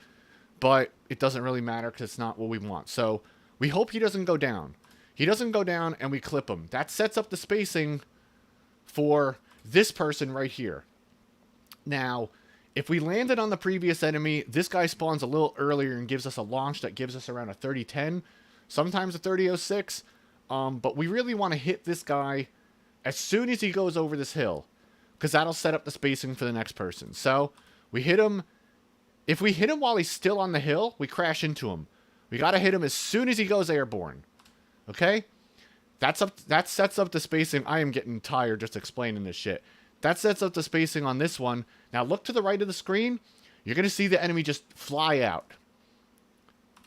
Speaker 1: but it doesn't really matter because it's not what we want. So we hope he doesn't go down. He doesn't go down, and we clip him. That sets up the spacing for this person right here. Now, if we landed on the previous enemy, this guy spawns a little earlier and gives us a launch that gives us around a 30-10, sometimes a 30-06, but we really want to hit this guy as soon as he goes over this hill, because that'll set up the spacing for the next person. So, we hit him. If we hit him while he's still on the hill, we crash into him. We got to hit him as soon as he goes airborne. Okay? That sets up the spacing. I am getting tired just explaining this shit. That sets up the spacing on this one. Now look to the right of the screen. you're going to see the enemy just fly out.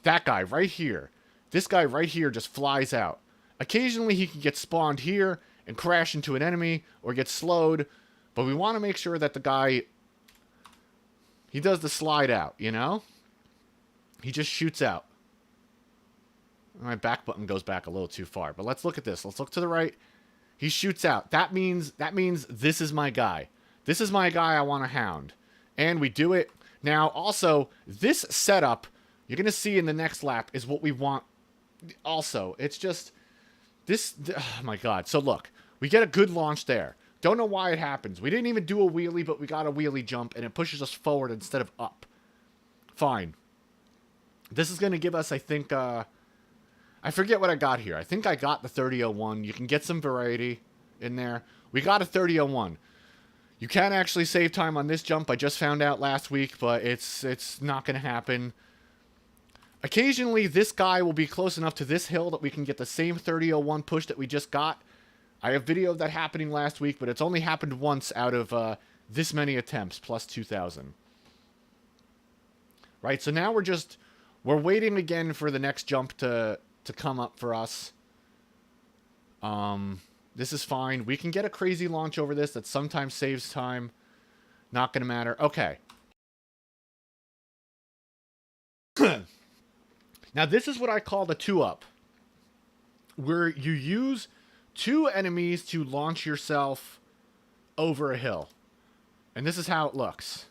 Speaker 1: That guy right here. This guy right here just flies out. Occasionally he can get spawned here and crash into an enemy or get slowed, but we want to make sure that the guy, he does the slide out, you know? He just shoots out. My back button goes back a little too far, but let's look at this. Let's look to the right. He shoots out. That means this is my guy. This is my guy I want to hound. And we do it. Now, also, this setup, you're going to see in the next lap, is what we want. Also, it's just, this, oh my god. So look, we get a good launch there. Don't know why it happens. We didn't even do a wheelie, but we got a wheelie jump, and it pushes us forward instead of up. Fine. This is going to give us, I think, I forget what I got here. I think I got the 3001. You can get some variety in there. We got a 3001. You can actually save time on this jump. I just found out last week, but it's not going to happen. Occasionally, this guy will be close enough to this hill that we can get the same 3001 push that we just got. I have video of that happening last week, but it's only happened once out of this many attempts, plus 2,000. Right, so now we're waiting again for the next jump to come up for us. This is fine. We can get a crazy launch over this that sometimes saves time. Not going to matter. Okay. Now, this is what I call the 2-up. Where you use 2 enemies to launch yourself over a hill. And this is how it looks.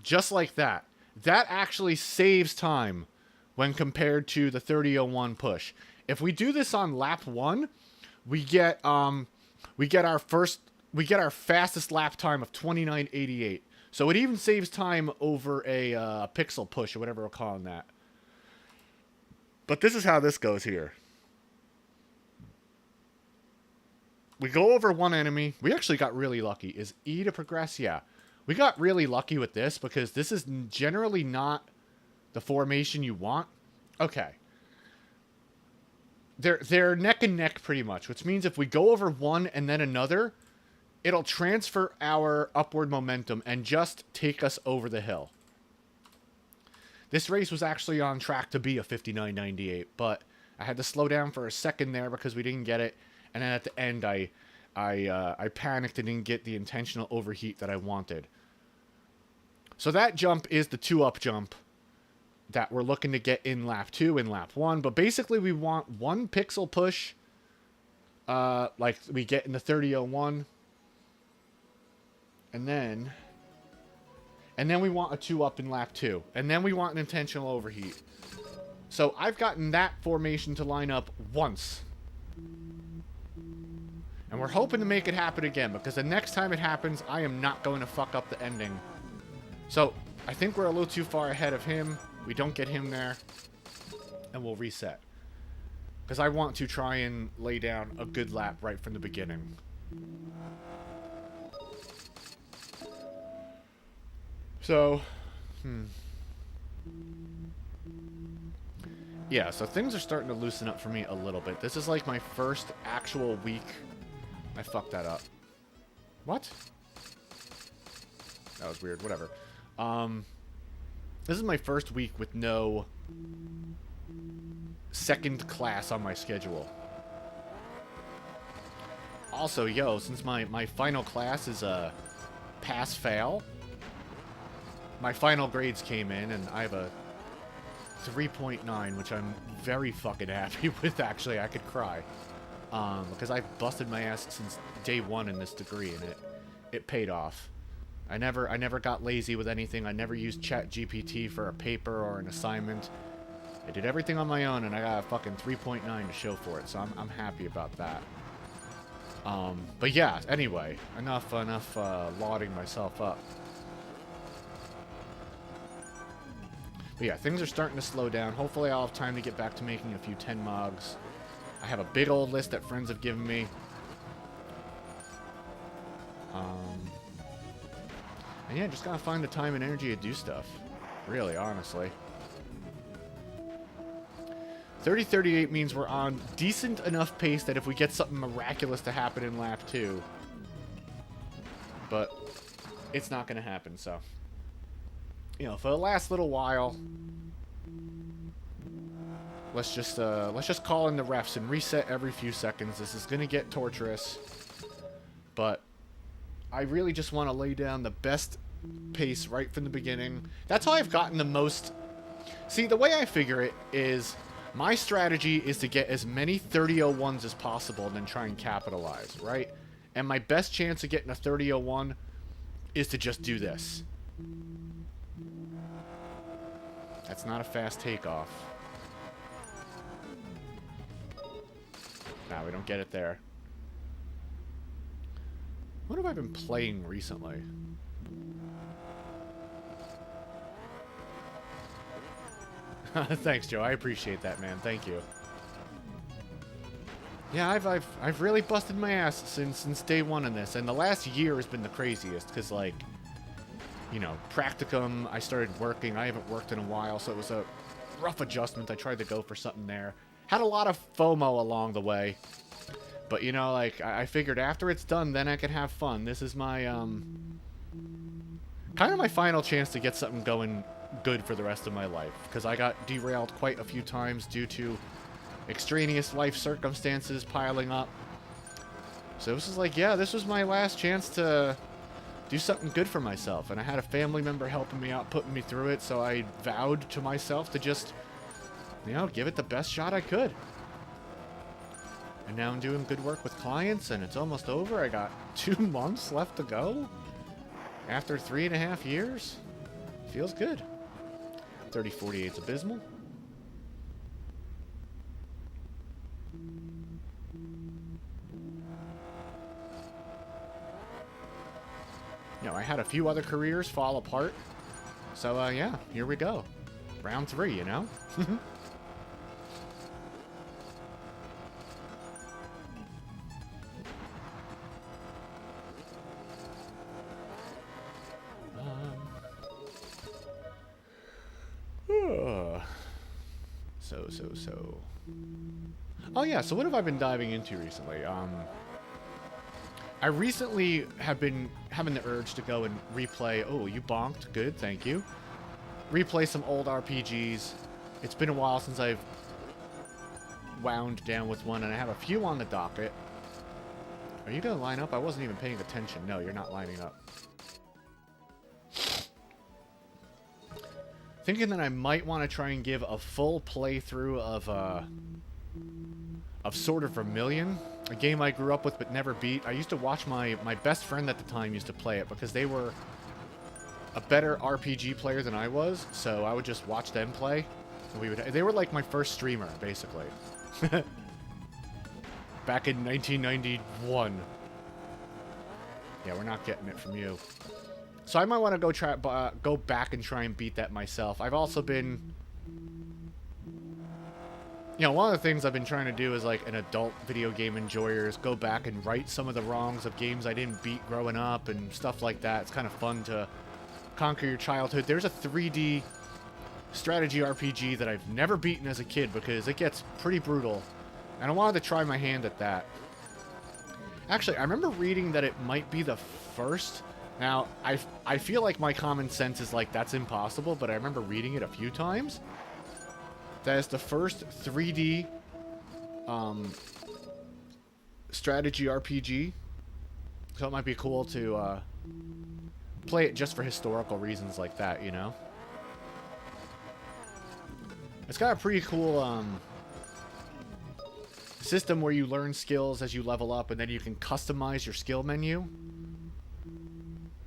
Speaker 1: Just like that. That actually saves time when compared to the 3001 push. If we do this on lap 1, we get our fastest lap time of 29.88. So it even saves time over a pixel push or whatever we're calling that. But this is how this goes here. We go over one enemy. We actually got really lucky. Is E to progress? Yeah. We got really lucky with this because this is generally not the formation you want. Okay. They're neck and neck pretty much, which means if we go over one and then another, it'll transfer our upward momentum and just take us over the hill. This race was actually on track to be a 59.98, but I had to slow down for a second there because we didn't get it, and then at the end I panicked and didn't get the intentional overheat that I wanted. So that jump is the 2-up jump that we're looking to get in lap 2 and lap 1. But basically we want 1 pixel push like we get in the 3001. And then we want a 2-up in lap 2. And then we want an intentional overheat. So I've gotten that formation to line up once. And we're hoping to make it happen again, because the next time it happens, I am not going to fuck up the ending. So I think we're a little too far ahead of him. We don't get him there. And we'll reset. Because I want to try and lay down a good lap right from the beginning. So, yeah, so things are starting to loosen up for me a little bit. This is like my first actual week. I fucked that up. What? That was weird. Whatever. This is my first week with no second class on my schedule. Also, yo, since my final class is a pass-fail, my final grades came in, and I have a 3.9, which I'm very fucking happy with, actually. I could cry. Because I've busted my ass since day 1 in this degree, and it paid off. I never got lazy with anything. I never used ChatGPT for a paper or an assignment. I did everything on my own, and I got a fucking 3.9 to show for it, so I'm happy about that. But yeah, anyway, enough lauding myself up. But yeah, things are starting to slow down. Hopefully I'll have time to get back to making a few 10 mogs. I have a big old list that friends have given me. And yeah, just gotta find the time and energy to do stuff. Really, honestly. 30:38 means we're on decent enough pace that if we get something miraculous to happen in lap 2. But it's not going to happen. So, you know, for the last little while, let's just call in the refs and reset every few seconds. This is going to get torturous, but I really just want to lay down the best pace right from the beginning. That's how I've gotten the most. See, the way I figure it is my strategy is to get as many 30-01s as possible and then try and capitalize, right? And my best chance of getting a 30-01 is to just do this. That's not a fast takeoff. Nah, we don't get it there. What have I been playing recently? Thanks, Joe. I appreciate that, man. Thank you. Yeah, I've really busted my ass since day one in this, and the last year has been the craziest because, like, you know, practicum. I started working. I haven't worked in a while, so it was a rough adjustment. I tried to go for something there. Had a lot of FOMO along the way, but you know, like I figured after it's done, then I can have fun. This is my kind of my final chance to get something going good for the rest of my life, because I got derailed quite a few times due to extraneous life circumstances piling up. So this is like, yeah, this was my last chance to do something good for myself, and I had a family member helping me out, putting me through it, so I vowed to myself to just, you know, give it the best shot I could. And now I'm doing good work with clients, and it's almost over. I got 2 months left to go after 3.5 years. Feels good. 3048's abysmal. You know, I had a few other careers fall apart. So, yeah, here we go. Round 3, you know? So. Oh, yeah, so what have I been diving into recently? I recently have been having the urge to go and replay. Oh, you bonked. Good, thank you. Replay some old RPGs. It's been a while since I've wound down with one, and I have a few on the docket. Are you going to line up? I wasn't even paying attention. No, you're not lining up. Thinking that I might want to try and give a full playthrough of Sword of Vermilion, a game I grew up with but never beat. I used to watch my best friend at the time used to play it because they were a better RPG player than I was, so I would just watch them play. And they were like my first streamer, basically. Back in 1991. Yeah, we're not getting it from you. So I might want to go back and try and beat that myself. I've also been, you know, one of the things I've been trying to do as like an adult video game enjoyer is go back and right some of the wrongs of games I didn't beat growing up and stuff like that. It's kind of fun to conquer your childhood. There's a 3D strategy RPG that I've never beaten as a kid because it gets pretty brutal, and I wanted to try my hand at that. Actually, I remember reading that it might be the first. Now, I feel like my common sense is like, that's impossible, but I remember reading it a few times. That is the first 3D strategy RPG. So it might be cool to play it just for historical reasons like that, you know? It's got a pretty cool system where you learn skills as you level up, and then you can customize your skill menu.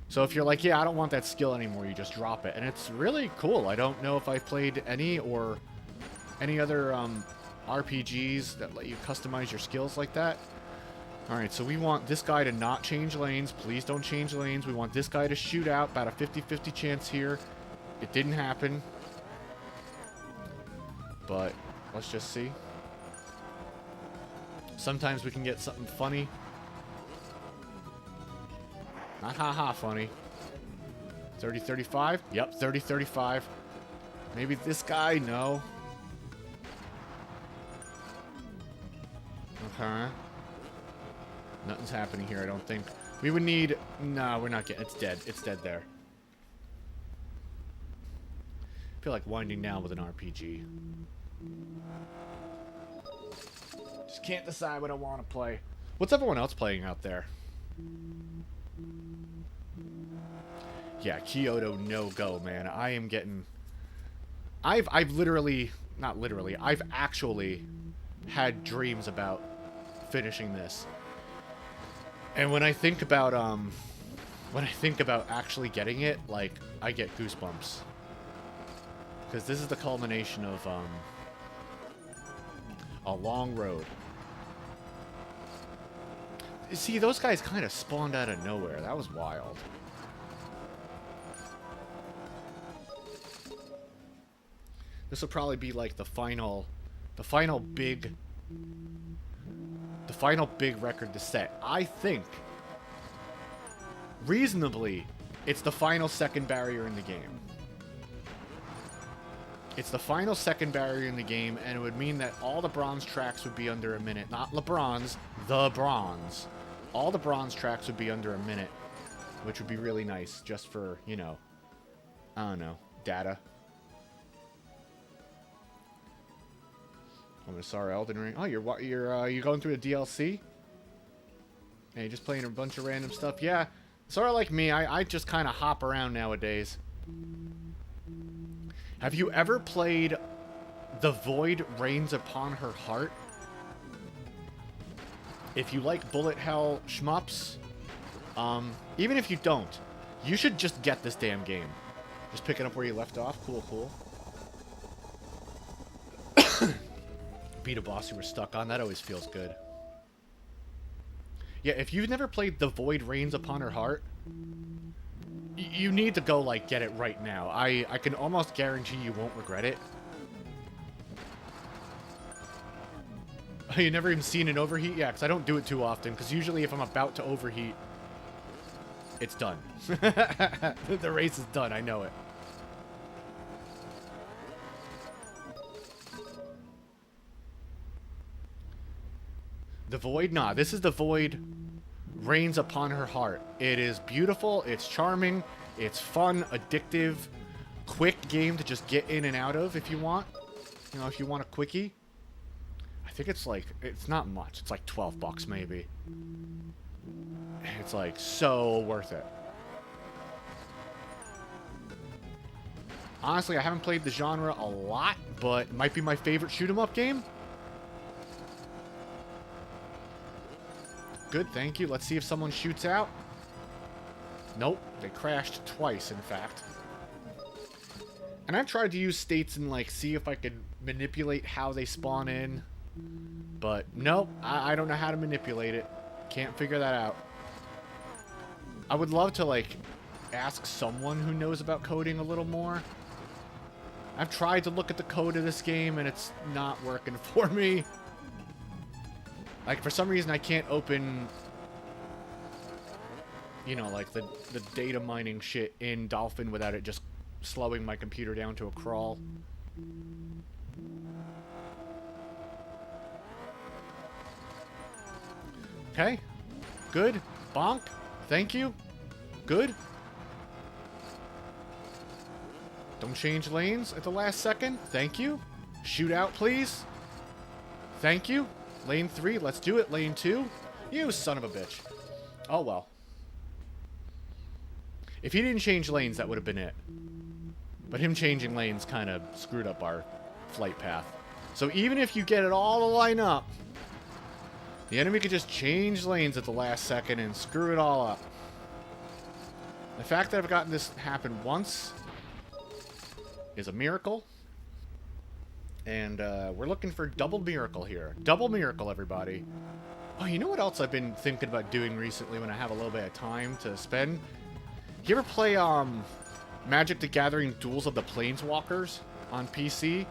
Speaker 1: So if you're like, yeah, I don't want that skill anymore, you just drop it. And it's really cool. I don't know if I've played any or any other RPGs that let you customize your skills like that. Alright, so we want this guy to not change lanes. Please don't change lanes. We want this guy to shoot out. About a 50-50 chance here. It didn't happen. But let's just see. Sometimes we can get something funny. Not haha funny. 30-35? Yep, 30-35. Maybe this guy? No. Okay. Nothing's happening here, I don't think. We would need... No, we're not getting... It's dead. It's dead there. I feel like winding down with an RPG. Just can't decide what I want to play. What's everyone else playing out there? Yeah, Kyoto no go, man. I am getting... I've literally... Not literally. I've actually had dreams about finishing this. And when I think about actually getting it, like, I get goosebumps. Because this is the culmination of a long road. See, those guys kind of spawned out of nowhere. That was wild. This will probably be like the final big record to set. I think, reasonably, it's the final second barrier in the game. It's the final second barrier in the game, and it would mean that all the bronze tracks would be under a minute. Not LeBronze, the bronze. All the bronze tracks would be under a minute, which would be really nice, just for, you know, I don't know, data. I'm sorry, Elden Ring. Oh, you're going through the DLC? Yeah, you're just playing a bunch of random stuff. Yeah, sort of like me. I just kind of hop around nowadays. Have you ever played The Void Rains Upon Her Heart? If you like bullet hell shmups, even if you don't, you should just get this damn game. Just picking up where you left off. Cool, cool. Beat a boss you were stuck on. That always feels good. Yeah, if you've never played The Void Rains Upon Her Heart, you need to go, like, get it right now. I can almost guarantee you won't regret it. You never even seen an overheat? Yeah, because I don't do it too often, because usually if I'm about to overheat, it's done. The race is done, I know it. The Void? Nah, this is The Void Rains Upon Her Heart. It is beautiful, it's charming, it's fun, addictive, quick game to just get in and out of if you want. You know, if you want a quickie. I think it's like, it's not much. It's like 12 bucks maybe. It's like so worth it. Honestly, I haven't played the genre a lot, but it might be my favorite shoot 'em up game. Good, thank you. Let's see if someone shoots out. Nope, they crashed twice, in fact. And I've tried to use states and, like, see if I could manipulate how they spawn in. But, nope, I don't know how to manipulate it. Can't figure that out. I would love to, like, ask someone who knows about coding a little more. I've tried to look at the code of this game, and it's not working for me. Like, for some reason, I can't open, you know, like, the data mining shit in Dolphin without it just slowing my computer down to a crawl. Okay. Good. Bonk. Thank you. Good. Don't change lanes at the last second. Thank you. Shoot out, please. Thank you. Lane 3, let's do it. Lane 2. You son of a bitch. Oh, well. If he didn't change lanes, that would have been it. But him changing lanes kind of screwed up our flight path. So even if you get it all to line up, the enemy could just change lanes at the last second and screw it all up. The fact that I've gotten this happen once is a miracle. And we're looking for double miracle here. Double miracle, everybody. Oh, you know what else I've been thinking about doing recently when I have a little bit of time to spend? You ever play Magic the Gathering Duels of the Planeswalkers on PC?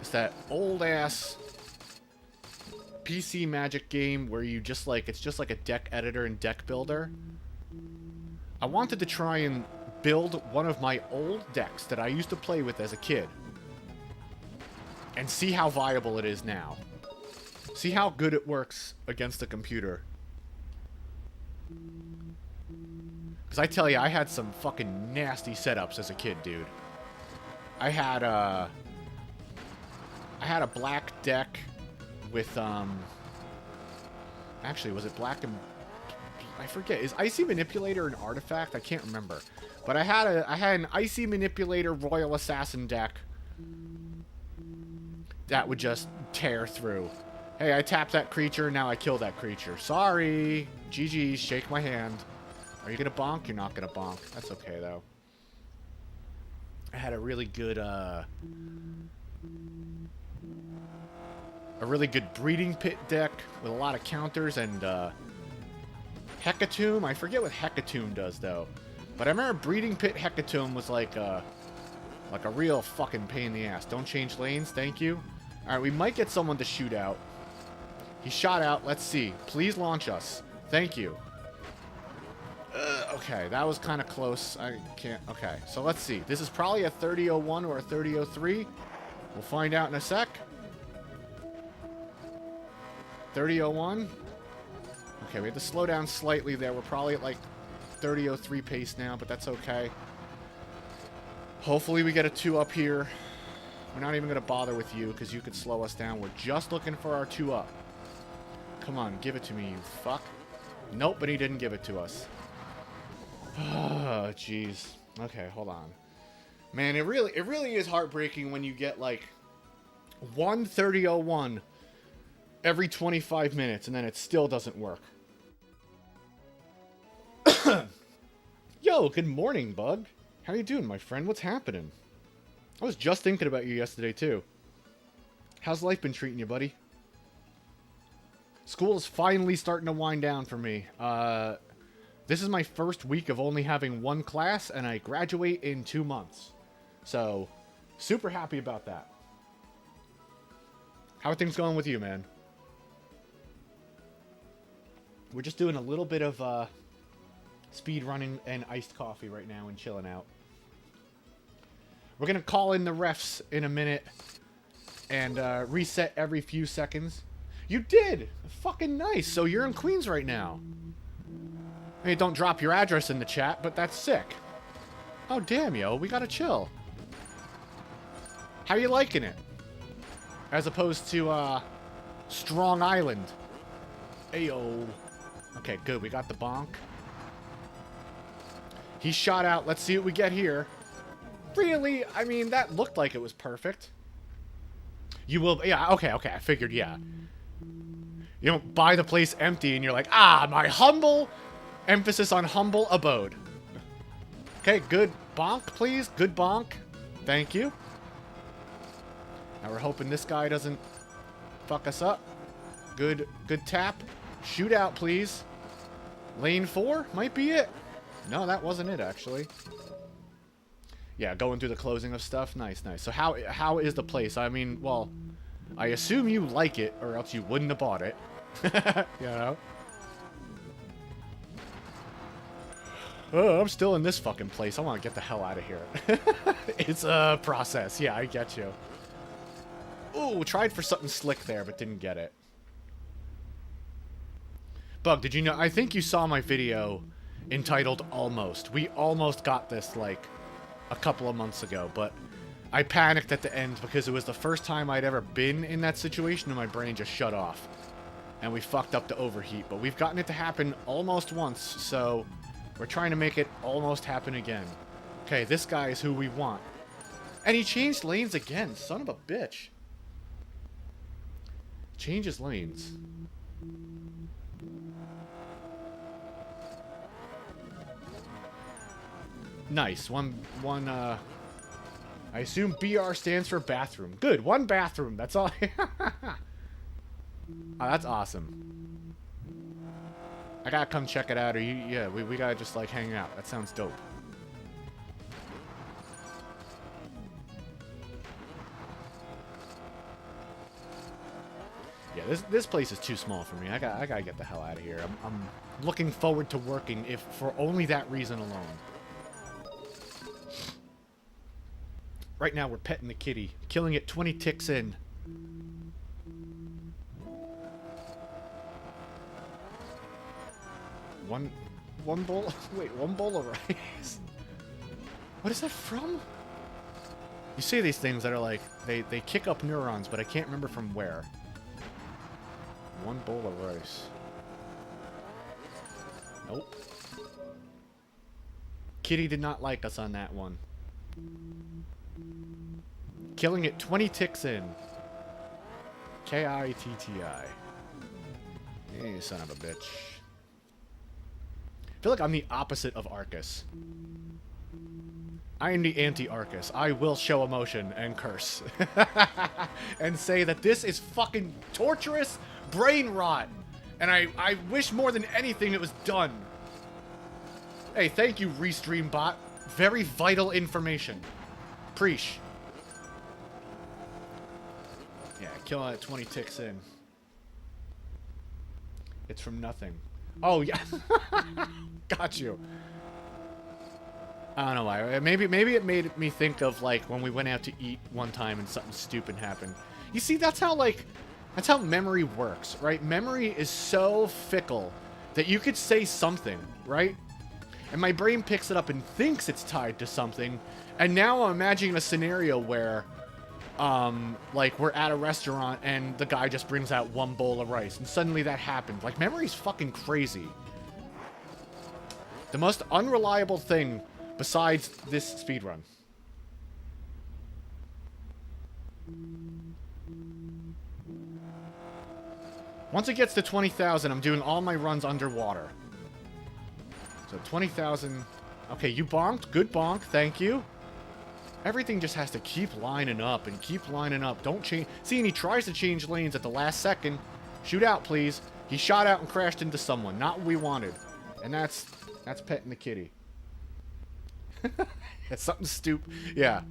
Speaker 1: It's that old-ass PC Magic game where you just like, it's just like a deck editor and deck builder. I wanted to try and build one of my old decks that I used to play with as a kid and see how viable it is now. See how good it works against a computer. Because I tell you, I had some fucking nasty setups as a kid, dude. I had a black deck with, actually, was it black and... I forget. Is Icy Manipulator an artifact? I can't remember. But I had an Icy Manipulator Royal Assassin deck that would just tear through. Hey, I tapped that creature, now I kill that creature. Sorry. GG's, shake my hand. Are you gonna bonk? You're not gonna bonk. That's okay, though. I had a really good, Breeding Pit deck with a lot of counters and, Hecatomb. I forget what Hecatomb does, though. But I remember Breeding Pit Hecatomb was like a real fucking pain in the ass. Don't change lanes, thank you. Alright, we might get someone to shoot out. He shot out, let's see. Please launch us. Thank you. Okay, that was kind of close. I can't... Okay, so let's see. This is probably a 30-01 or a 30-03. We'll find out in a sec. 30-01. Okay, we have to slow down slightly there. We're probably at like 30-03 pace now, but that's okay. Hopefully we get a 2 up here. We're not even going to bother with you because you could slow us down. We're just looking for our 2 up. Come on, give it to me, you fuck. Nope, but he didn't give it to us. Oh, jeez. Okay, hold on. Man, it really is heartbreaking when you get like 1:30:01 every 25 minutes and then it still doesn't work. Yo, good morning, Bug. How you doing, my friend? What's happening? I was just thinking about you yesterday, too. How's life been treating you, buddy? School is finally starting to wind down for me. This is my first week of only having 1 class, and I graduate in 2 months. So, super happy about that. How are things going with you, man? We're just doing a little bit of speed running and iced coffee right now and chilling out. We're going to call in the refs in a minute and reset every few seconds. You did! Fucking nice. So you're in Queens right now. I mean, don't drop your address in the chat, but that's sick. Oh, damn, yo. We gotta chill. How you liking it? As opposed to, Strong Island. Ayo. Okay, good. We got the bonk. He shot out. Let's see what we get here. Really? I mean, that looked like it was perfect. You will... Yeah, okay. I figured, yeah. You don't buy the place empty and you're like, ah, my humble... Emphasis on humble abode. Okay, good bonk, please. Good bonk. Thank you. Now we're hoping this guy doesn't fuck us up. Good tap. Shoot out, please. Lane 4 might be it. No, that wasn't it, actually. Yeah, going through the closing of stuff. Nice. So how is the place? I mean, well, I assume you like it, or else you wouldn't have bought it. You know? Oh, I'm still in this fucking place. I want to get the hell out of here. It's a process. Yeah, I get you. Ooh, tried for something slick there, but didn't get it. Bug, did you know? I think you saw my video entitled Almost. We almost got this, like, a couple of months ago, but I panicked at the end because it was the first time I'd ever been in that situation and my brain just shut off. And we fucked up the overheat, but we've gotten it to happen almost once, so... We're trying to make it almost happen again. Okay, this guy is who we want. And he changed lanes again. Son of a bitch. Changes lanes. Nice. One, I assume BR stands for bathroom. Good. 1 bathroom. That's all. Oh, that's awesome. I gotta come check it out, or yeah, we gotta just, like, hang out. That sounds dope. Yeah, this place is too small for me. I gotta get the hell out of here. I'm looking forward to working, if for only that reason alone. Right now, we're petting the kitty. Killing it 20 ticks in. One bowl? Wait, one bowl of rice? What is that from? You say these things that are like, they kick up neurons, but I can't remember from where. One bowl of rice. Nope. Kitty did not like us on that one. Killing it 20 ticks in. K-I-T-T-I. Yeah, you son of a bitch. I feel like I'm the opposite of Arcus. I am the anti-Arcus. I will show emotion and curse. And say that this is fucking torturous brain rot. And I wish more than anything it was done. Hey, thank you, Restream bot. Very vital information. Preesh. Yeah, kill it 20 ticks in. It's from nothing. Oh, yeah. Got you. I don't know why. Maybe it made me think of, like, when we went out to eat one time and something stupid happened. You see, that's how memory works, right? Memory is so fickle that you could say something, right? And my brain picks it up and thinks it's tied to something. And now I'm imagining a scenario where, like, we're at a restaurant and the guy just brings out one bowl of rice. And suddenly that happened. Like, memory's fucking crazy. The most unreliable thing besides this speedrun. Once it gets to 20,000, I'm doing all my runs underwater. So 20,000. Okay, you bonked. Good bonk. Thank you. Everything just has to keep lining up and keep lining up. Don't change. See, and he tries to change lanes at the last second. Shoot out, please. He shot out and crashed into someone. Not what we wanted. And that's petting the kitty. It's something stupid. Yeah.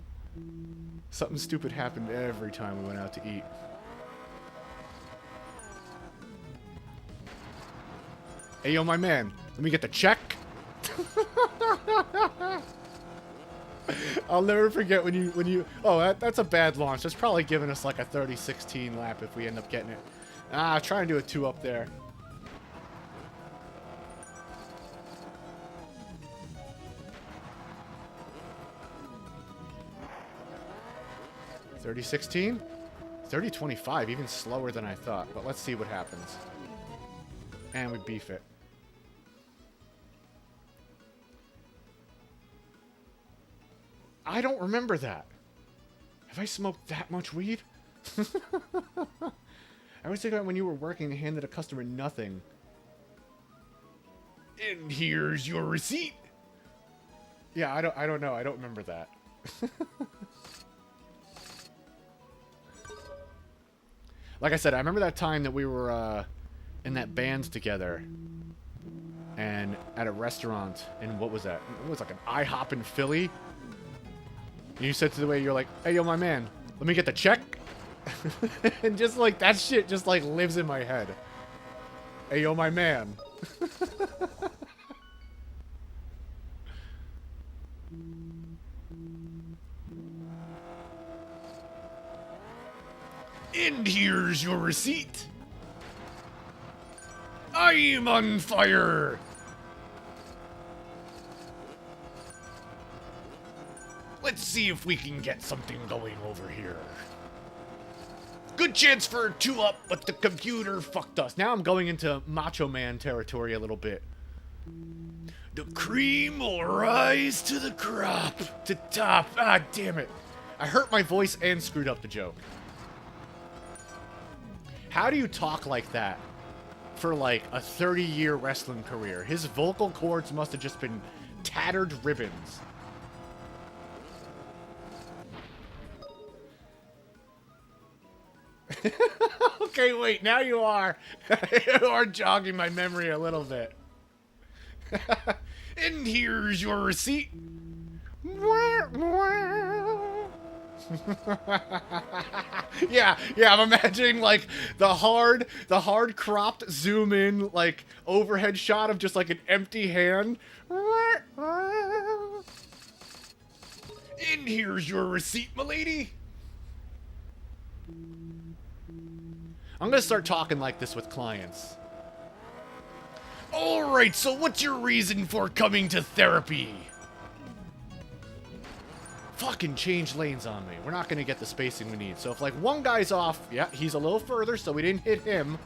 Speaker 1: Something stupid happened every time we went out to eat. Hey, yo, my man. Let me get the check. I'll never forget when you... Oh, that's a bad launch. That's probably giving us like a 30-16 lap if we end up getting it. Try and do a 2 up there. $30-16? 30-25, even slower than I thought. But let's see what happens. And we beef it. I don't remember that. Have I smoked that much weed? I always think about when you were working and handed a customer nothing. And here's your receipt. Yeah, I don't know. I don't remember that. Like I said, I remember that time that we were in that band together and at a restaurant in, what was that? It was like an IHOP in Philly. And you said to the way, you're like, hey, yo, my man, let me get the check. And just like, that shit just like lives in my head. Hey, yo, my man. And here's your receipt. I am on fire. Let's see if we can get something going over here. Good chance for a 2-up, but the computer fucked us. Now I'm going into Macho Man territory a little bit. The cream will rise to the crop. To top. Ah, damn it. I hurt my voice and screwed up the joke. How do you talk like that for like a 30-year wrestling career? His vocal cords must have just been tattered ribbons. Okay, wait, now you are. You are jogging my memory a little bit. And here's your receipt. yeah, I'm imagining like the hard cropped zoom in like overhead shot of just like an empty hand. And here's your receipt, m'lady. I'm gonna start talking like this with clients. Alright, so what's your reason for coming to therapy? Fucking change lanes on me. We're not gonna get the spacing we need. So if, like, one guy's off, yeah, he's a little further, so we didn't hit him.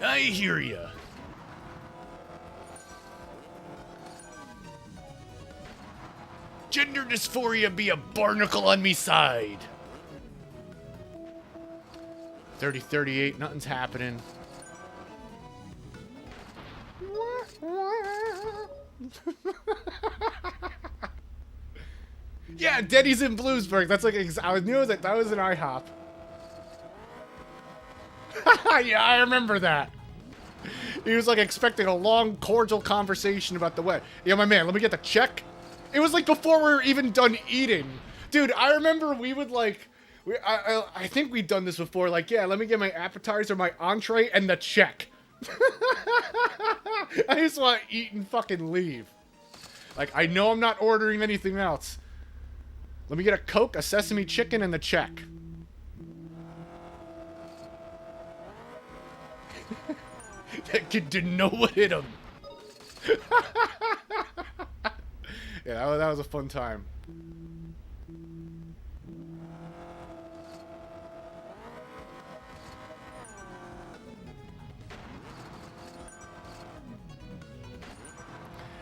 Speaker 1: I hear ya. Gender dysphoria be a barnacle on me side. 30-38, nothing's happening. Yeah, Denny's in Bluesburg. That's like, I knew that was an IHOP. Yeah, I remember that. He was like expecting a long, cordial conversation about the weather. Yeah, my man, let me get the check. It was like before we were even done eating. Dude, I remember we would like, I think we'd done this before. Like, yeah, let me get my appetizer, my entree, and the check. I just want to eat and fucking leave. Like, I know I'm not ordering anything else. Let me get a Coke, a sesame chicken, and the check. That kid didn't know what hit him. Yeah, that was a fun time.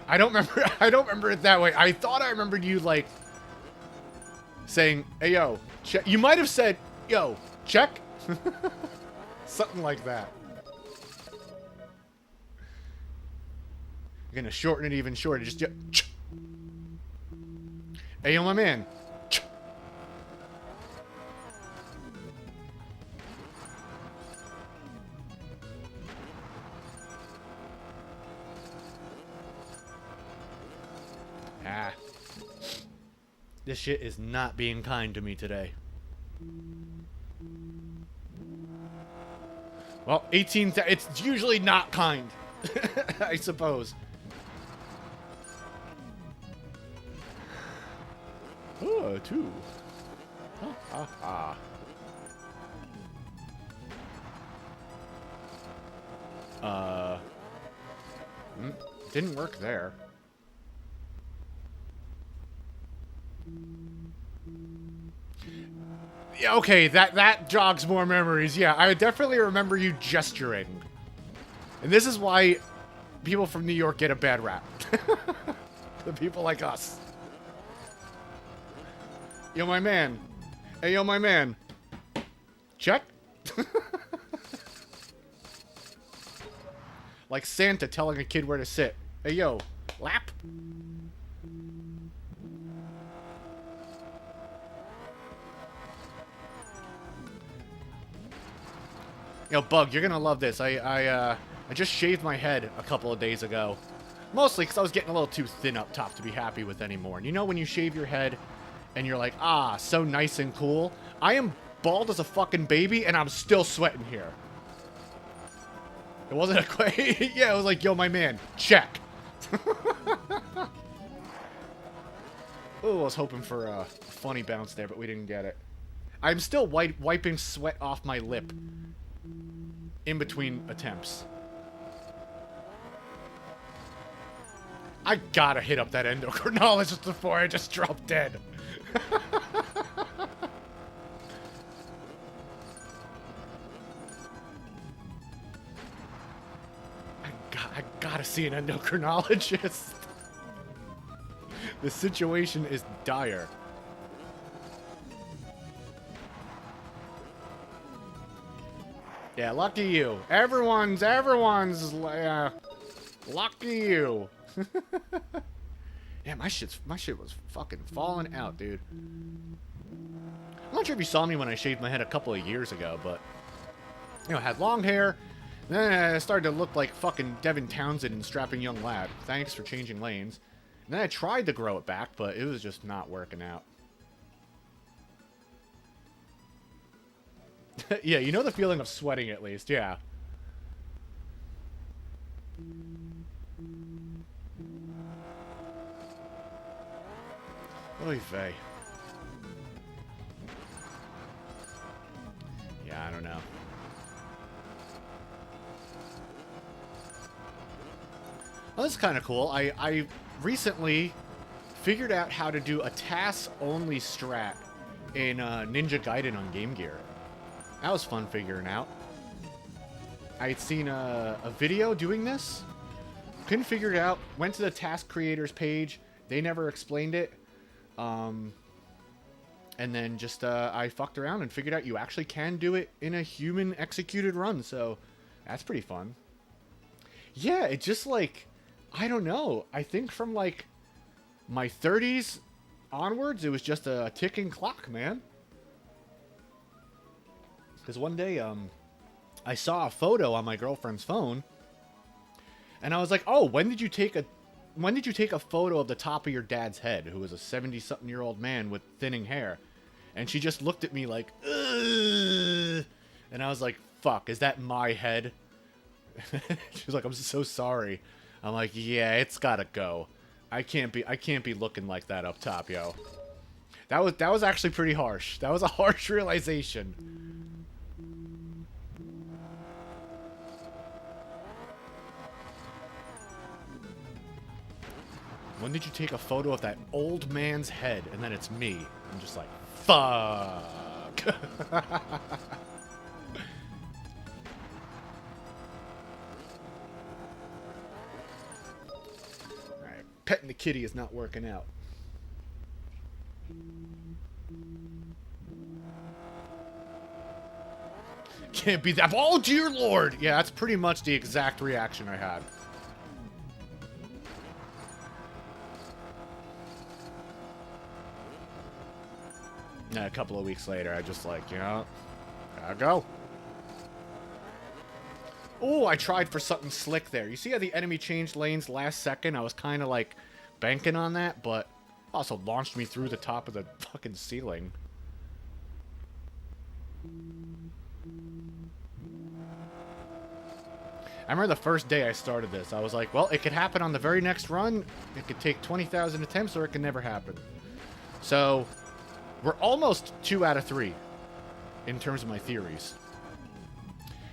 Speaker 1: I don't remember it that way. I thought I remembered you, like, saying, hey, yo, check. You might have said, yo, check? Something like that. You're gonna shorten it even shorter. Just, hey, yo, my man. Ah. This shit is not being kind to me today. Well, 18... It's usually not kind. I suppose. Oh, two. Ha, ha, ha. Didn't work there. Yeah, okay, that jogs more memories. Yeah, I definitely remember you gesturing. And this is why people from New York get a bad rap. The people like us. Yo, my man. Hey, yo, my man. Check? Like Santa telling a kid where to sit. Hey, yo, lap? Yo, Bug, you're gonna love this. I just shaved my head a couple of days ago. Mostly because I was getting a little too thin up top to be happy with anymore. And you know when you shave your head and you're like, ah, so nice and cool? I am bald as a fucking baby and I'm still sweating here. It wasn't a quite... Yeah, it was like, yo, my man, check. Oh, I was hoping for a funny bounce there, but we didn't get it. I'm still wiping sweat off my lip in between attempts. I gotta hit up that endocrinologist before I just drop dead. I gotta see an endocrinologist. The situation is dire. Yeah, lucky you. Everyone's lucky you. Yeah, my shit was fucking falling out, dude. I'm not sure if you saw me when I shaved my head a couple of years ago, but you know, I had long hair. Then I started to look like fucking Devin Townsend and Strapping Young Lad. Thanks for changing lanes. And then I tried to grow it back, but it was just not working out. Yeah, you know the feeling of sweating at least, yeah. Oy vey. Yeah, I don't know. Oh, that's kind of cool. I recently figured out how to do a TAS-only strat in Ninja Gaiden on Game Gear. That was fun figuring out. I had seen a video doing this. Couldn't figure it out. Went to the task creators page. They never explained it. And then just I fucked around and figured out you actually can do it in a human executed run. So that's pretty fun. Yeah, it just like, I don't know. I think from like my 30s onwards, it was just a ticking clock, man. Because one day, I saw a photo on my girlfriend's phone, and I was like, "Oh, when did you take a photo of the top of your dad's head, who was a 70-something-year-old man with thinning hair?" And she just looked at me like, "Ugh," and I was like, "Fuck, is that my head?" She was like, "I'm so sorry." I'm like, "Yeah, it's gotta go. I can't be looking like that up top, yo." That was actually pretty harsh. That was a harsh realization. When did you take a photo of that old man's head? And then it's me. I'm just like, fuck. Alright, petting the kitty is not working out. Can't be that. Oh, dear Lord! Yeah, that's pretty much the exact reaction I had. A couple of weeks later, I just like, you know, gotta go. Oh, I tried for something slick there. You see how the enemy changed lanes last second? I was kind of like banking on that, but also launched me through the top of the fucking ceiling. I remember the first day I started this, I was like, well, it could happen on the very next run. It could take 20,000 attempts, or it could never happen. So we're almost 2 out of 3 in terms of my theories.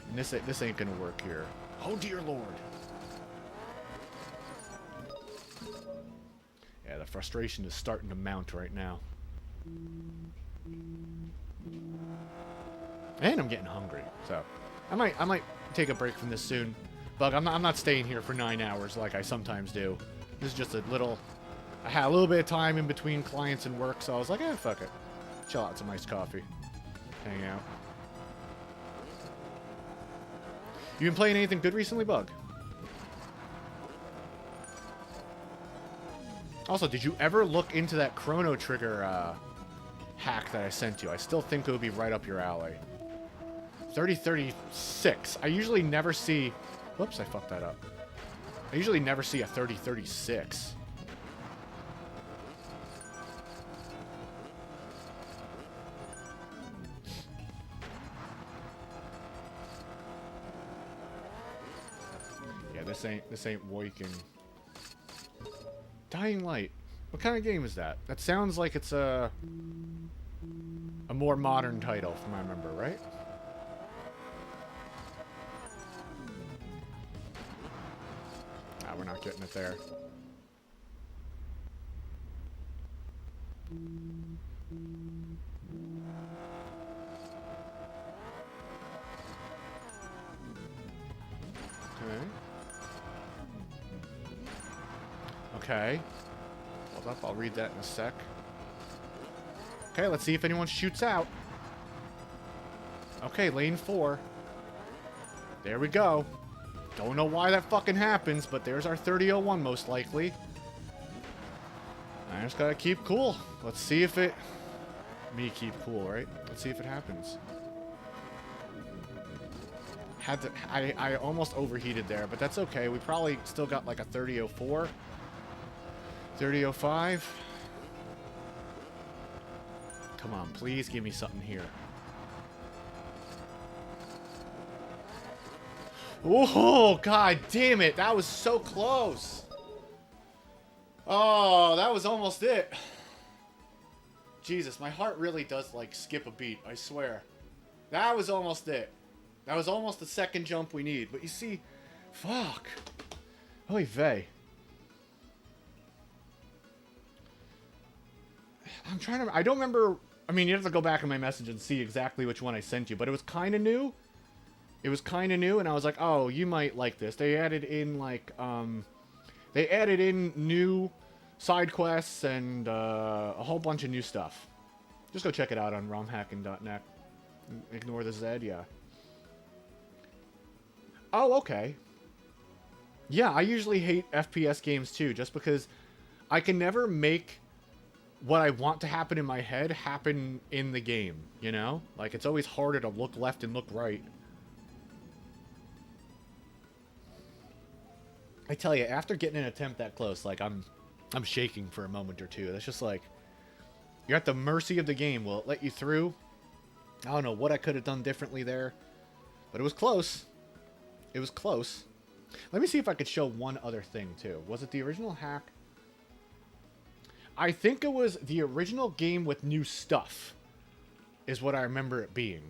Speaker 1: And this ain't gonna work here. Oh, dear Lord. Yeah, the frustration is starting to mount right now. And I'm getting hungry, so I might take a break from this soon. Bug, I'm not staying here for 9 hours like I sometimes do. This is just a little. I had a little bit of time in between clients and work, so I was like, eh, fuck it. Chill out, some iced coffee. Hang out. You been playing anything good recently, Bug? Also, did you ever look into that Chrono Trigger hack that I sent you? I still think it would be right up your alley. 3036. I usually never see... Whoops, I fucked that up. I usually never see a 3036. Yeah, this ain't working. Dying Light. What kind of game is that? That sounds like it's a more modern title, from what I remember, right? Ah, we're not getting it there. Okay. Okay. Hold up, I'll read that in a sec. Okay, let's see if anyone shoots out. Okay, lane 4. There we go. Don't know why that fucking happens, but there's our 3001 most likely. I just gotta keep cool. Let's see if it... Me keep cool, right? Let's see if it happens. Had to... I almost overheated there, but that's okay. We probably still got like a 3004. 3005. Come on, please give me something here. Oh, god damn it. That was so close. Oh, that was almost it. Jesus, my heart really does, like, skip a beat, I swear. That was almost it. That was almost the second jump we need. But you see, fuck. Oy vey. I'm trying to... I don't remember... I mean, you have to go back in my message and see exactly which one I sent you, but it was kind of new. It was kind of new, and I was like, oh, you might like this. They added in, like, they added in new side quests and a whole bunch of new stuff. Just go check it out on romhacking.net. Ignore the Z, yeah. Oh, okay. Yeah, I usually hate FPS games too, just because I can never make what I want to happen in my head happen in the game, you know? Like, it's always harder to look left and look right. I tell you, after getting an attempt that close, like, I'm shaking for a moment or two. That's just like, you're at the mercy of the game. Will it let you through? I don't know what I could have done differently there, but it was close. It was close. Let me see if I could show one other thing, too. Was it the original hack? I think it was the original game with new stuff, is what I remember it being.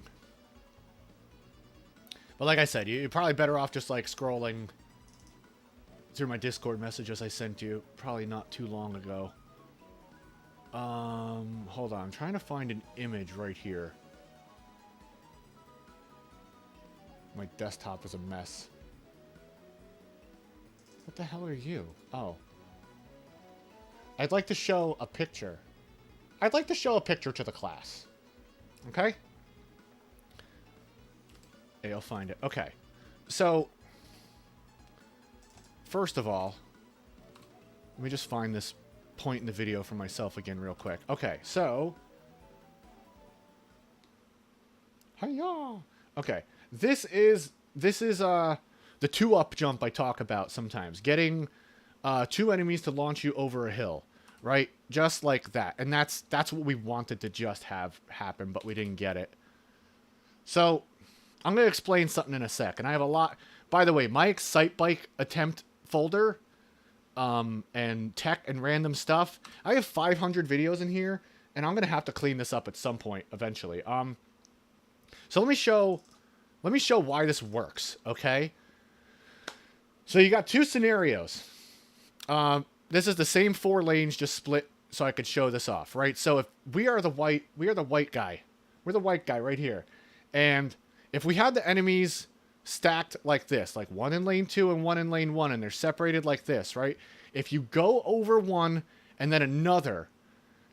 Speaker 1: But like I said, you're probably better off just, like, scrolling through my Discord messages I sent you probably not too long ago. Hold on. I'm trying to find an image right here. My desktop is a mess. What the hell are you? Oh. I'd like to show a picture. I'd like to show a picture to the class. Okay? Hey, I'll find it. Okay. So, first of all, let me just find this point in the video for myself again real quick. Okay, so... Hiya! Okay, this is the 2-up jump I talk about sometimes. Getting 2 enemies to launch you over a hill, right? Just like that. And that's what we wanted to just have happen, but we didn't get it. So, I'm going to explain something in a sec. And I have a lot... By the way, my Excite Bike attempt folder, and tech and random stuff, I have 500 videos in here, and I'm going to have to clean this up at some point eventually. So let me show why this works, okay? So you got 2 scenarios. This is the same 4 lanes just split so I could show this off, right? So if we are the white guy. We're the white guy right here. And if we had the enemies stacked like this, like 1 in lane 2 and 1 in lane 1, and they're separated like this, right? If you go over one and then another,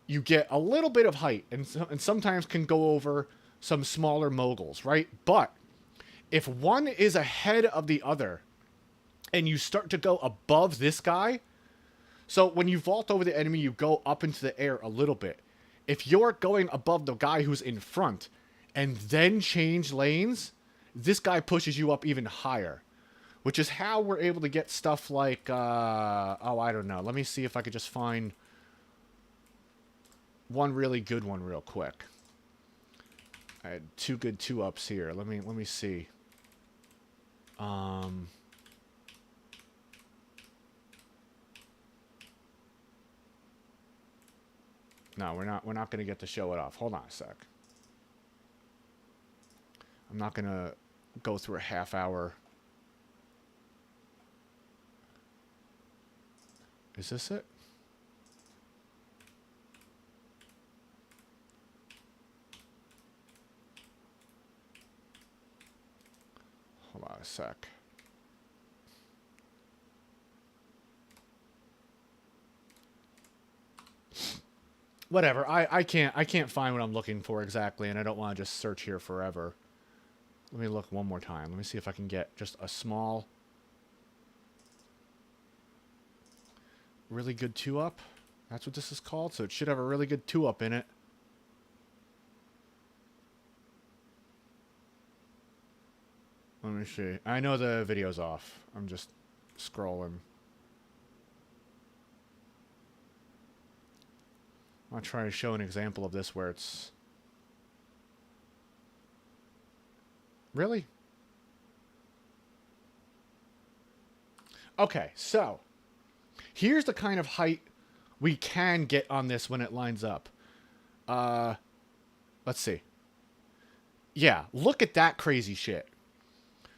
Speaker 1: you get a little bit of height, and sometimes can go over some smaller moguls, right? But if one is ahead of the other and you start to go above this guy, so when you vault over the enemy, you go up into the air a little bit. If you're going above the guy who's in front and then change lanes, this guy pushes you up even higher, which is how we're able to get stuff like, oh, I don't know. Let me see if I could just find one really good one real quick. I had 2 good 2-ups here. Let me see. No, we're not going to get to show it off. Hold on a sec. I'm not going to go through a half hour. Is this it? Hold on a sec. Whatever. I can't find what I'm looking for exactly, and I don't want to just search here forever. Let me look one more time. Let me see if I can get just a small, really good 2-up. That's what this is called. So it should have a really good 2-up in it. Let me see. I know the video's off. I'm just scrolling. I'll try to show an example of this where it's... Really? Okay, so here's the kind of height we can get on this when it lines up. Let's see. Yeah, look at that crazy shit.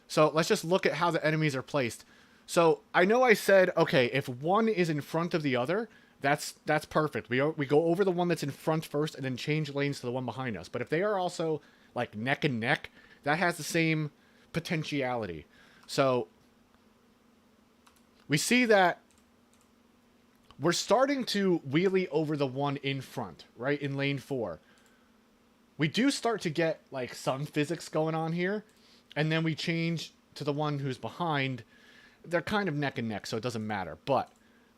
Speaker 1: So let's just look at how the enemies are placed. So I know I said, okay, if one is in front of the other, That's perfect. We go over the one that's in front first and then change lanes to the one behind us. But if they are also like neck and neck, that has the same potentiality. So we see that we're starting to wheelie over the one in front, right? In lane 4. We do start to get like some physics going on here, and then we change to the one who's behind. They're kind of neck and neck, so it doesn't matter. But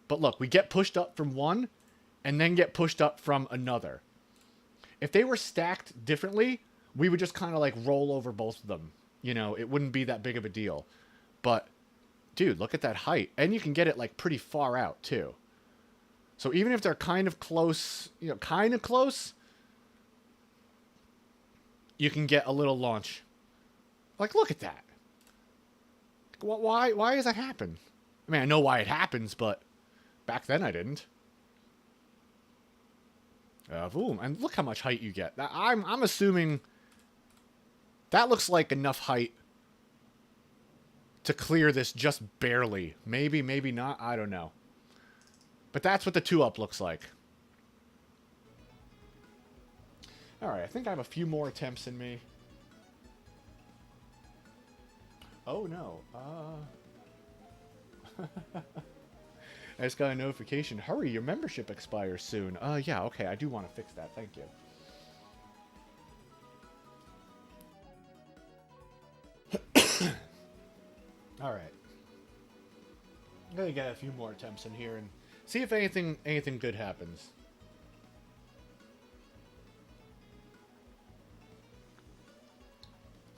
Speaker 1: look, we get pushed up from one and then get pushed up from another. If they were stacked differently, we would just kind of like roll over both of them. You know, it wouldn't be that big of a deal. But dude, look at that height. And you can get it like pretty far out too. So even if they're kind of close, you know, kind of close, you can get a little launch. Like, look at that. Why does that happen? I mean, I know why it happens, but back then I didn't. Boom. And look how much height you get. I'm assuming that looks like enough height to clear this just barely. Maybe, maybe not. I don't know. But that's what the 2-up looks like. Alright, I think I have a few more attempts in me. Oh, no. I just got a notification. Hurry, your membership expires soon. Yeah, okay, I do want to fix that. Thank you. Alright. I'm gonna get a few more attempts in here and see if anything good happens.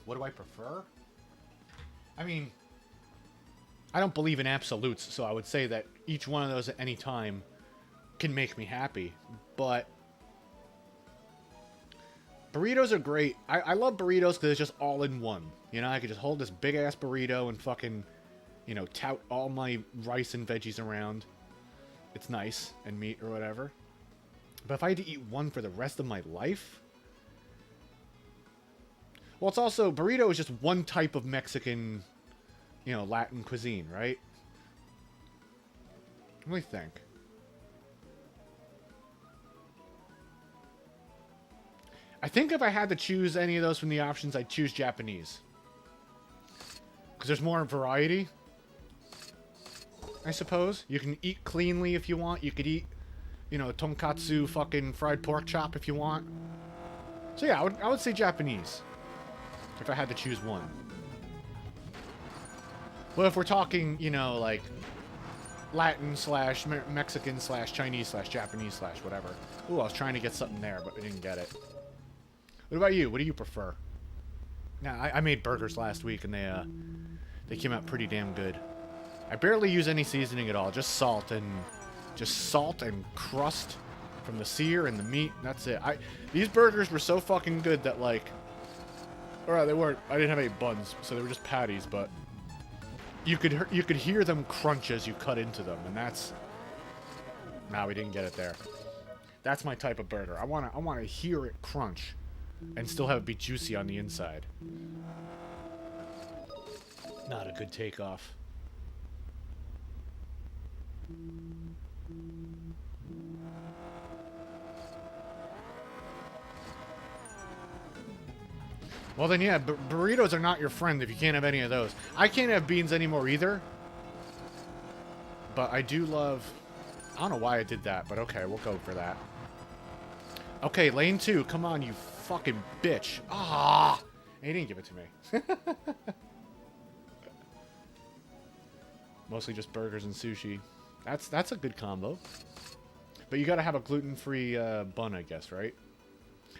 Speaker 1: What do I prefer? I mean, I don't believe in absolutes, so I would say that each one of those at any time can make me happy. But burritos are great. I love burritos because it's just all in one. You know, I could just hold this big-ass burrito and fucking, you know, tout all my rice and veggies around. It's nice, and meat or whatever. But if I had to eat one for the rest of my life... Well, it's also... Burrito is just one type of Mexican, you know, Latin cuisine, right? Let me think. I think if I had to choose any of those from the options, I'd choose Japanese. Because there's more variety, I suppose. You can eat cleanly if you want. You could eat, you know, tonkatsu fucking fried pork chop if you want. So yeah, I would say Japanese. If I had to choose one. Well, if we're talking, you know, like Latin slash Mexican slash Chinese slash Japanese slash whatever. Ooh, I was trying to get something there, but we didn't get it. What about you? What do you prefer? Now, I made burgers last week, and they came out pretty damn good. I barely use any seasoning at all, just salt and crust from the sear and the meat. That's it. These burgers were so fucking good that like, or they weren't. I didn't have any buns, so they were just patties. But you could hear them crunch as you cut into them, and that's. Nah, we didn't get it there. That's my type of burger. I wanna hear it crunch, and still have it be juicy on the inside. Not a good takeoff. Well then, yeah, burritos are not your friend if you can't have any of those. I can't have beans anymore either. But I do love... I don't know why I did that, but okay, we'll go for that. Okay, lane 2. Come on, you fucking bitch. Ah! He didn't give it to me. Mostly just burgers and sushi. That's a good combo. But you gotta have a gluten-free bun, I guess, right?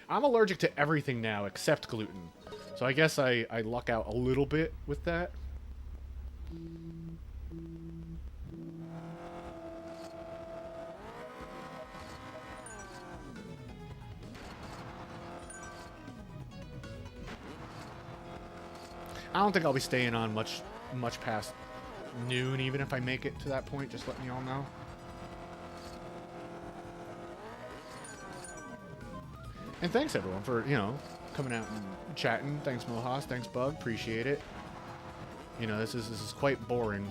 Speaker 1: I'm allergic to everything now except gluten. So I guess I luck out a little bit with that. I don't think I'll be staying on much past noon, even if I make it to that point. Just letting y'all know. And thanks everyone for, you know, coming out and chatting. Thanks Mohas, thanks Bug, appreciate it. You know, this is quite boring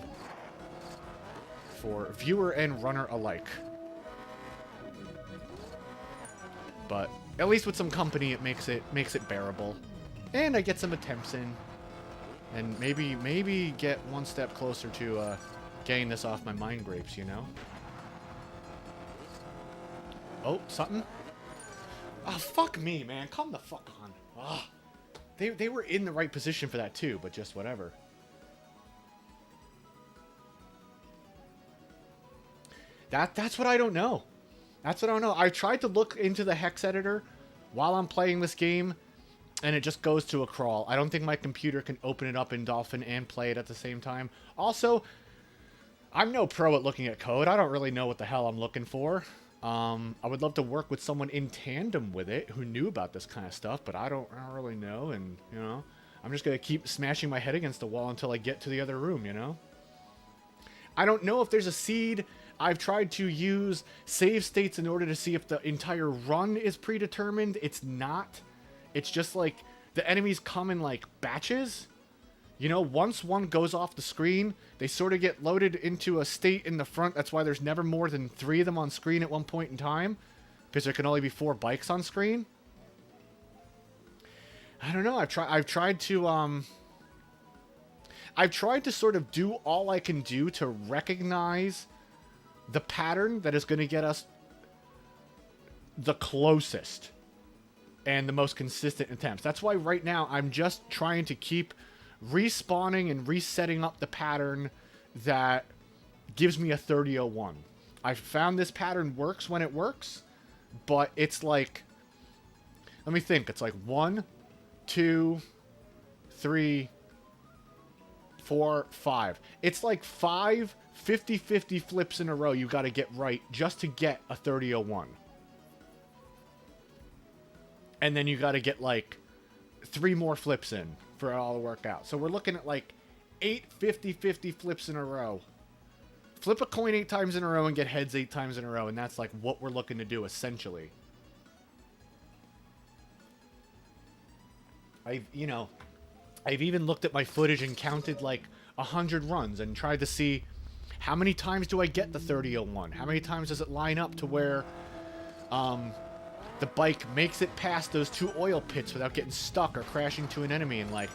Speaker 1: for viewer and runner alike. But at least with some company, it makes it bearable. And I get some attempts in. And maybe get one step closer to getting this off my mind grapes, you know? Oh, something? Oh, fuck me, man. Come the fuck on. Oh. They were in the right position for that too, but just whatever. That's what I don't know. That's what I don't know. I tried to look into the hex editor while I'm playing this game, and it just goes to a crawl. I don't think my computer can open it up in Dolphin and play it at the same time. Also, I'm no pro at looking at code. I don't really know what the hell I'm looking for. I would love to work with someone in tandem with it who knew about this kind of stuff, but I don't really know, and, you know, I'm just going to keep smashing my head against the wall until I get to the other room, you know? I don't know if there's a seed. I've tried to use save states in order to see if the entire run is predetermined. It's not. It's just like the enemies come in like batches. You know, once one goes off the screen, they sort of get loaded into a state in the front. That's why there's never more than 3 of them on screen at one point in time, because there can only be 4 bikes on screen. I don't know. I've tried to sort of do all I can do to recognize the pattern that is going to get us the closest and the most consistent attempts. That's why right now I'm just trying to keep respawning and resetting up the pattern that gives me a 30-01. I've found this pattern works when it works, but it's like, let me think, it's like 1, 2, 3, 4, 5. It's like 5 50-50 flips in a row you got to get right just to get a 30-01. And then you got to get like 3 more flips in for it all to work out. So we're looking at like 8 50-50 flips in a row. Flip a coin 8 times in a row and get heads 8 times in a row, and that's like what we're looking to do essentially. I've even looked at my footage and counted like 100 runs and tried to see how many times do I get the 30-01? How many times does it line up to where the bike makes it past those 2 oil pits without getting stuck or crashing to an enemy? And like,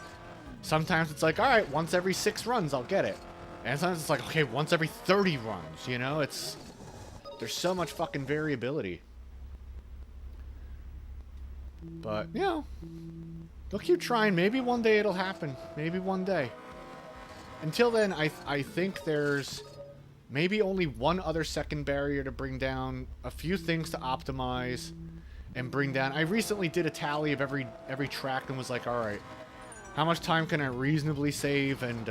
Speaker 1: sometimes it's like, all right, once every 6 runs, I'll get it. And sometimes it's like, okay, once every 30 runs, you know? There's so much fucking variability. But, you know, they'll keep trying. Maybe one day it'll happen. Maybe one day. Until then, I think there's maybe only one other second barrier to bring down, a few things to optimize and bring down. I recently did a tally of every track and was like, all right, how much time can I reasonably save? And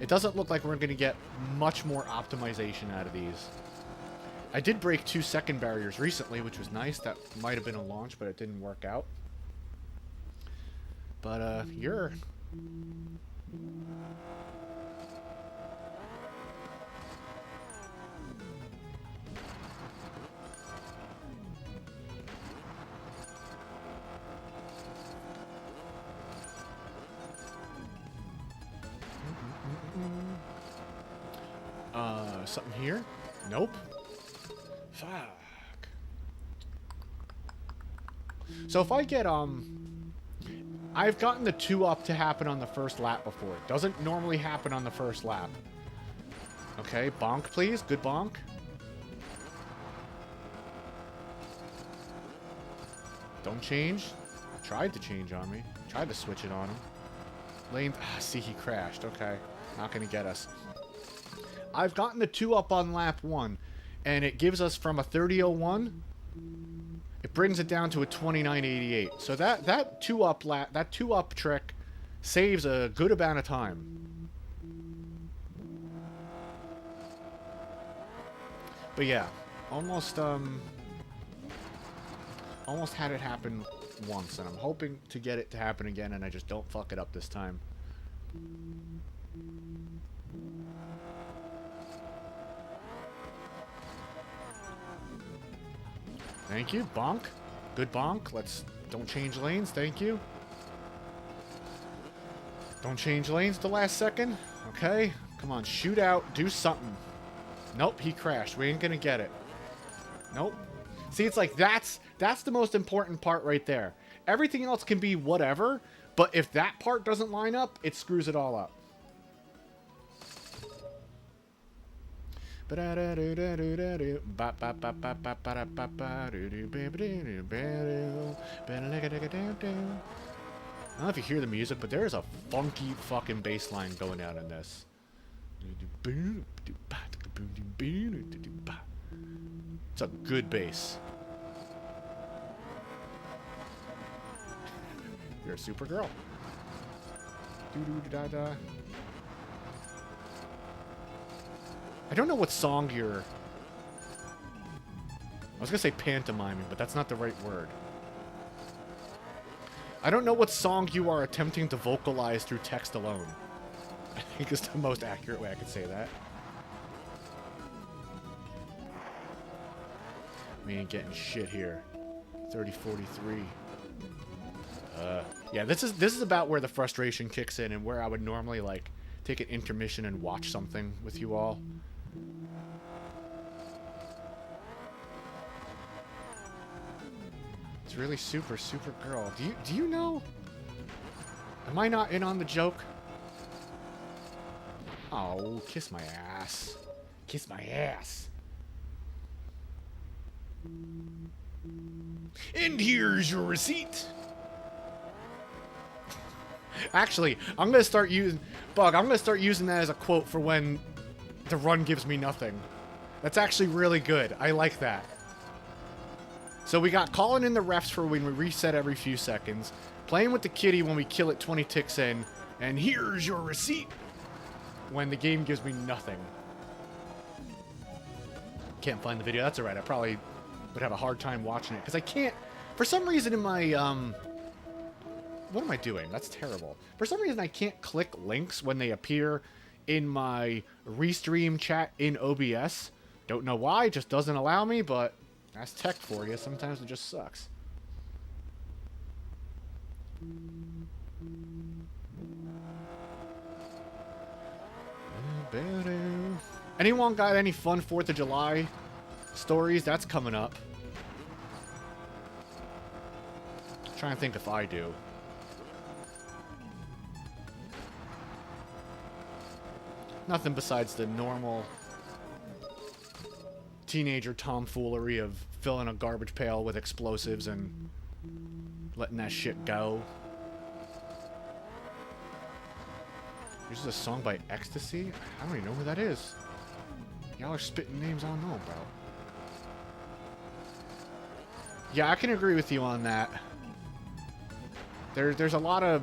Speaker 1: it doesn't look like we're going to get much more optimization out of these. I did break 2 second barriers recently, which was nice. That might have been a launch, but it didn't work out. But you're... something here? Nope. Fuck. So if I get, I've gotten the 2-up to happen on the first lap before. It doesn't normally happen on the first lap. Okay, bonk, please. Good bonk. Don't change. Tried to change on me. Tried to switch it on him. Lane, see, he crashed. Okay. Not gonna get us. I've gotten the 2-up on lap 1, and it gives us from a 30-01, it brings it down to a 29.88. So that 2-up lap, that 2-up trick saves a good amount of time. But yeah, almost had it happen once, and I'm hoping to get it to happen again, and I just don't fuck it up this time. Thank you. Bonk. Good bonk. Don't change lanes. Thank you. Don't change lanes the last second. Okay. Come on. Shoot out. Do something. Nope. He crashed. We ain't gonna get it. Nope. See, it's like that's That's the most important part right there. Everything else can be whatever, but if that part doesn't line up, it screws it all up. I don't know if you hear the music, but there is a funky fucking bass line going out in this. It's a good bass. You're a Supergirl. I don't know what song you're... I was gonna say pantomiming, but that's not the right word. I don't know what song you are attempting to vocalize through text alone. I think is the most accurate way I could say that. We ain't getting shit here. 30-43. Yeah, this is about where the frustration kicks in and where I would normally, like, take an intermission and watch something with you all. It's really Supergirl. Do you know? Am I not in on the joke? Oh, kiss my ass. Kiss my ass. And here's your receipt. Actually, I'm gonna start using that as a quote for when the run gives me nothing. That's actually really good. I like that. So we got calling in the refs for when we reset every few seconds, playing with the kitty when we kill it 20 ticks in, and here's your receipt when the game gives me nothing. Can't find the video. That's alright. I probably would have a hard time watching it because I can't, for some reason in my what am I doing? That's terrible. For some reason I can't click links when they appear in my restream chat in OBS. Don't know why, it just doesn't allow me, but that's tech for you. Sometimes it just sucks. Anyone got any fun 4th of July stories? That's coming up. I'm trying to think if I do. Nothing besides the normal teenager tomfoolery of filling a garbage pail with explosives and letting that shit go. This is a song by Ecstasy? I don't even know who that is. Y'all are spitting names I don't know about. Yeah, I can agree with you on that. There's a lot of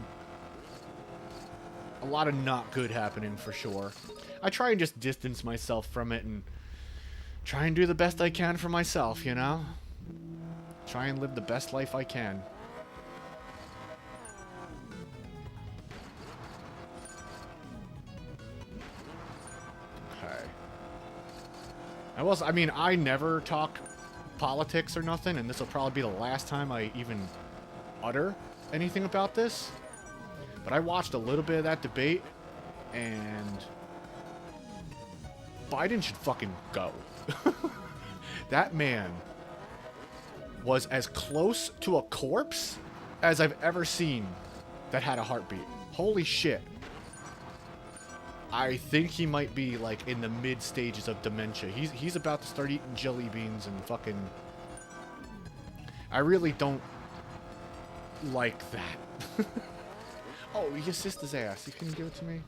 Speaker 1: not good happening for sure. I try and just distance myself from it and try and do the best I can for myself, you know? Try and live the best life I can. Okay. I never talk politics or nothing, and this will probably be the last time I even utter anything about this. But I watched a little bit of that debate, and Biden should fucking go. That man was as close to a corpse as I've ever seen that had a heartbeat. Holy shit. I think he might be, like, in the mid stages of dementia. He's about to start eating jelly beans and fucking... I really don't like that. Oh, you assist his ass. You couldn't give it to me?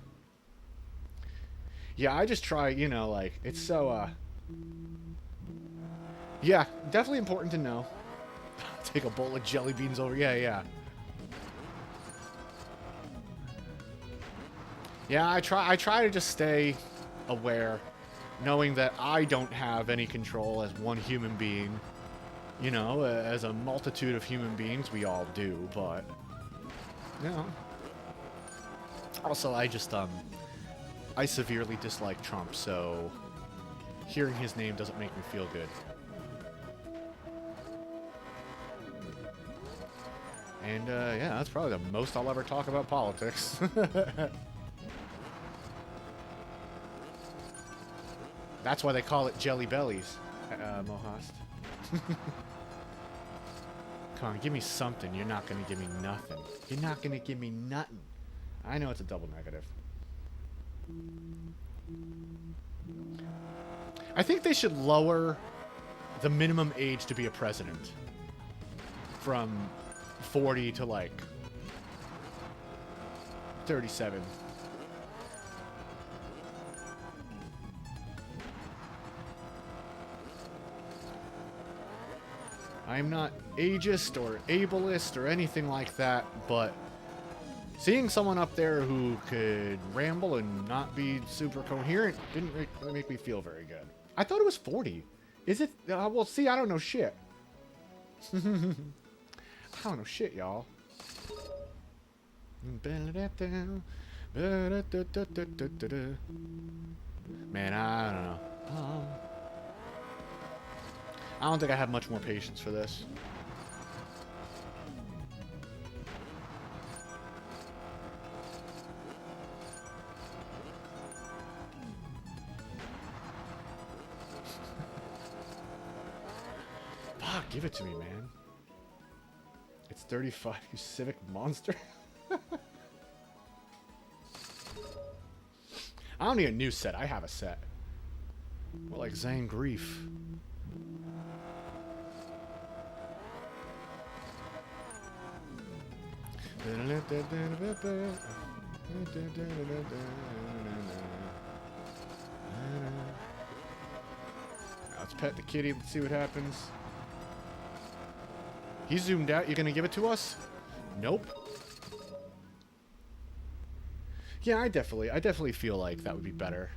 Speaker 1: Yeah, I just try, you know, like, it's so, yeah, definitely important to know. Take a bowl of jelly beans over. Yeah. Yeah, I try to just stay aware, knowing that I don't have any control as one human being. You know, as a multitude of human beings, we all do, but, you know. Also, I severely dislike Trump, so hearing his name doesn't make me feel good. And, yeah, that's probably the most I'll ever talk about politics. That's why they call it Jelly Bellies, Mohast. Come on, give me something. You're not gonna give me nothing. You're not gonna give me nothing. I know it's a double negative. I think they should lower the minimum age to be a president from 40 to like 37. I'm not ageist or ableist or anything like that, but seeing someone up there who could ramble and not be super coherent didn't really make me feel very good. I thought it was 40. Is it? Well, see, I don't know shit. I don't know shit, y'all. Man, I don't know. I don't think I have much more patience for this. Fuck, give it to me, man. It's 35, you civic monster. I don't need a new set. I have a set. More like Zangief. Let's pet the kitty. Let's see what happens. He zoomed out. You gonna give it to us? Nope. Yeah, I definitely feel like that would be better.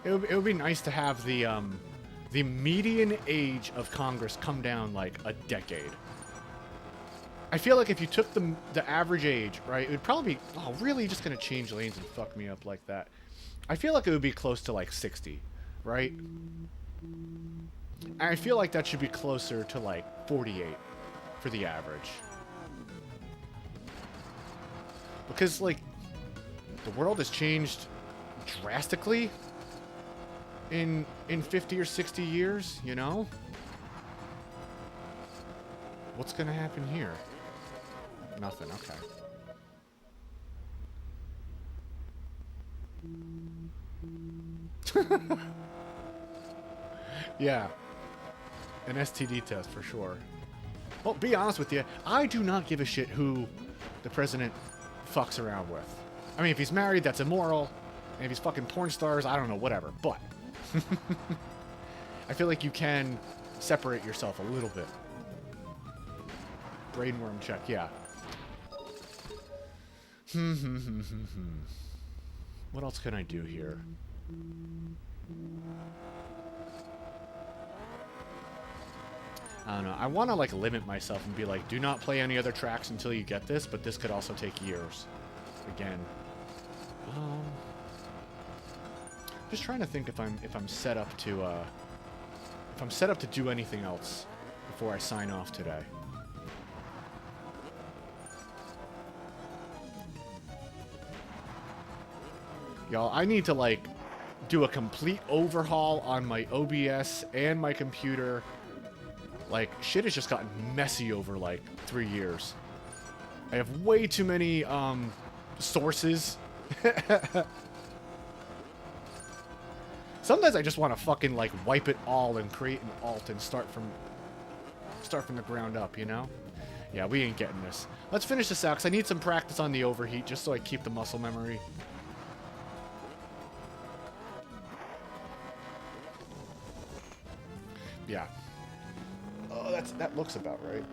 Speaker 1: It would be nice to have the median age of Congress come down like a decade. I feel like if you took the average age, right, it would probably be, oh, really just gonna change lanes and fuck me up like that. I feel like it would be close to like 60, right? I feel like that should be closer to like 48 for the average. Because like the world has changed drastically in 50 or 60 years, you know? What's gonna happen here? Nothing, okay. Yeah. An STD test for sure. Well, be honest with you, I do not give a shit who the president fucks around with. I mean, if he's married, that's immoral. And if he's fucking porn stars, I don't know, whatever. But I feel like you can separate yourself a little bit. Brainworm check, yeah. What else can I do here? I don't know. I want to like limit myself and be like, do not play any other tracks until you get this, but this could also take years. Again. Just trying to think if I'm set up to do anything else before I sign off today. Y'all, I need to like do a complete overhaul on my OBS and my computer. Like, shit has just gotten messy over like 3 years. I have way too many sources. Sometimes I just want to fucking like wipe it all and create an alt and start from the ground up, you know? Yeah, we ain't getting this. Let's finish this out, because I need some practice on the overheat just so I keep the muscle memory. Yeah. Oh, that looks about right.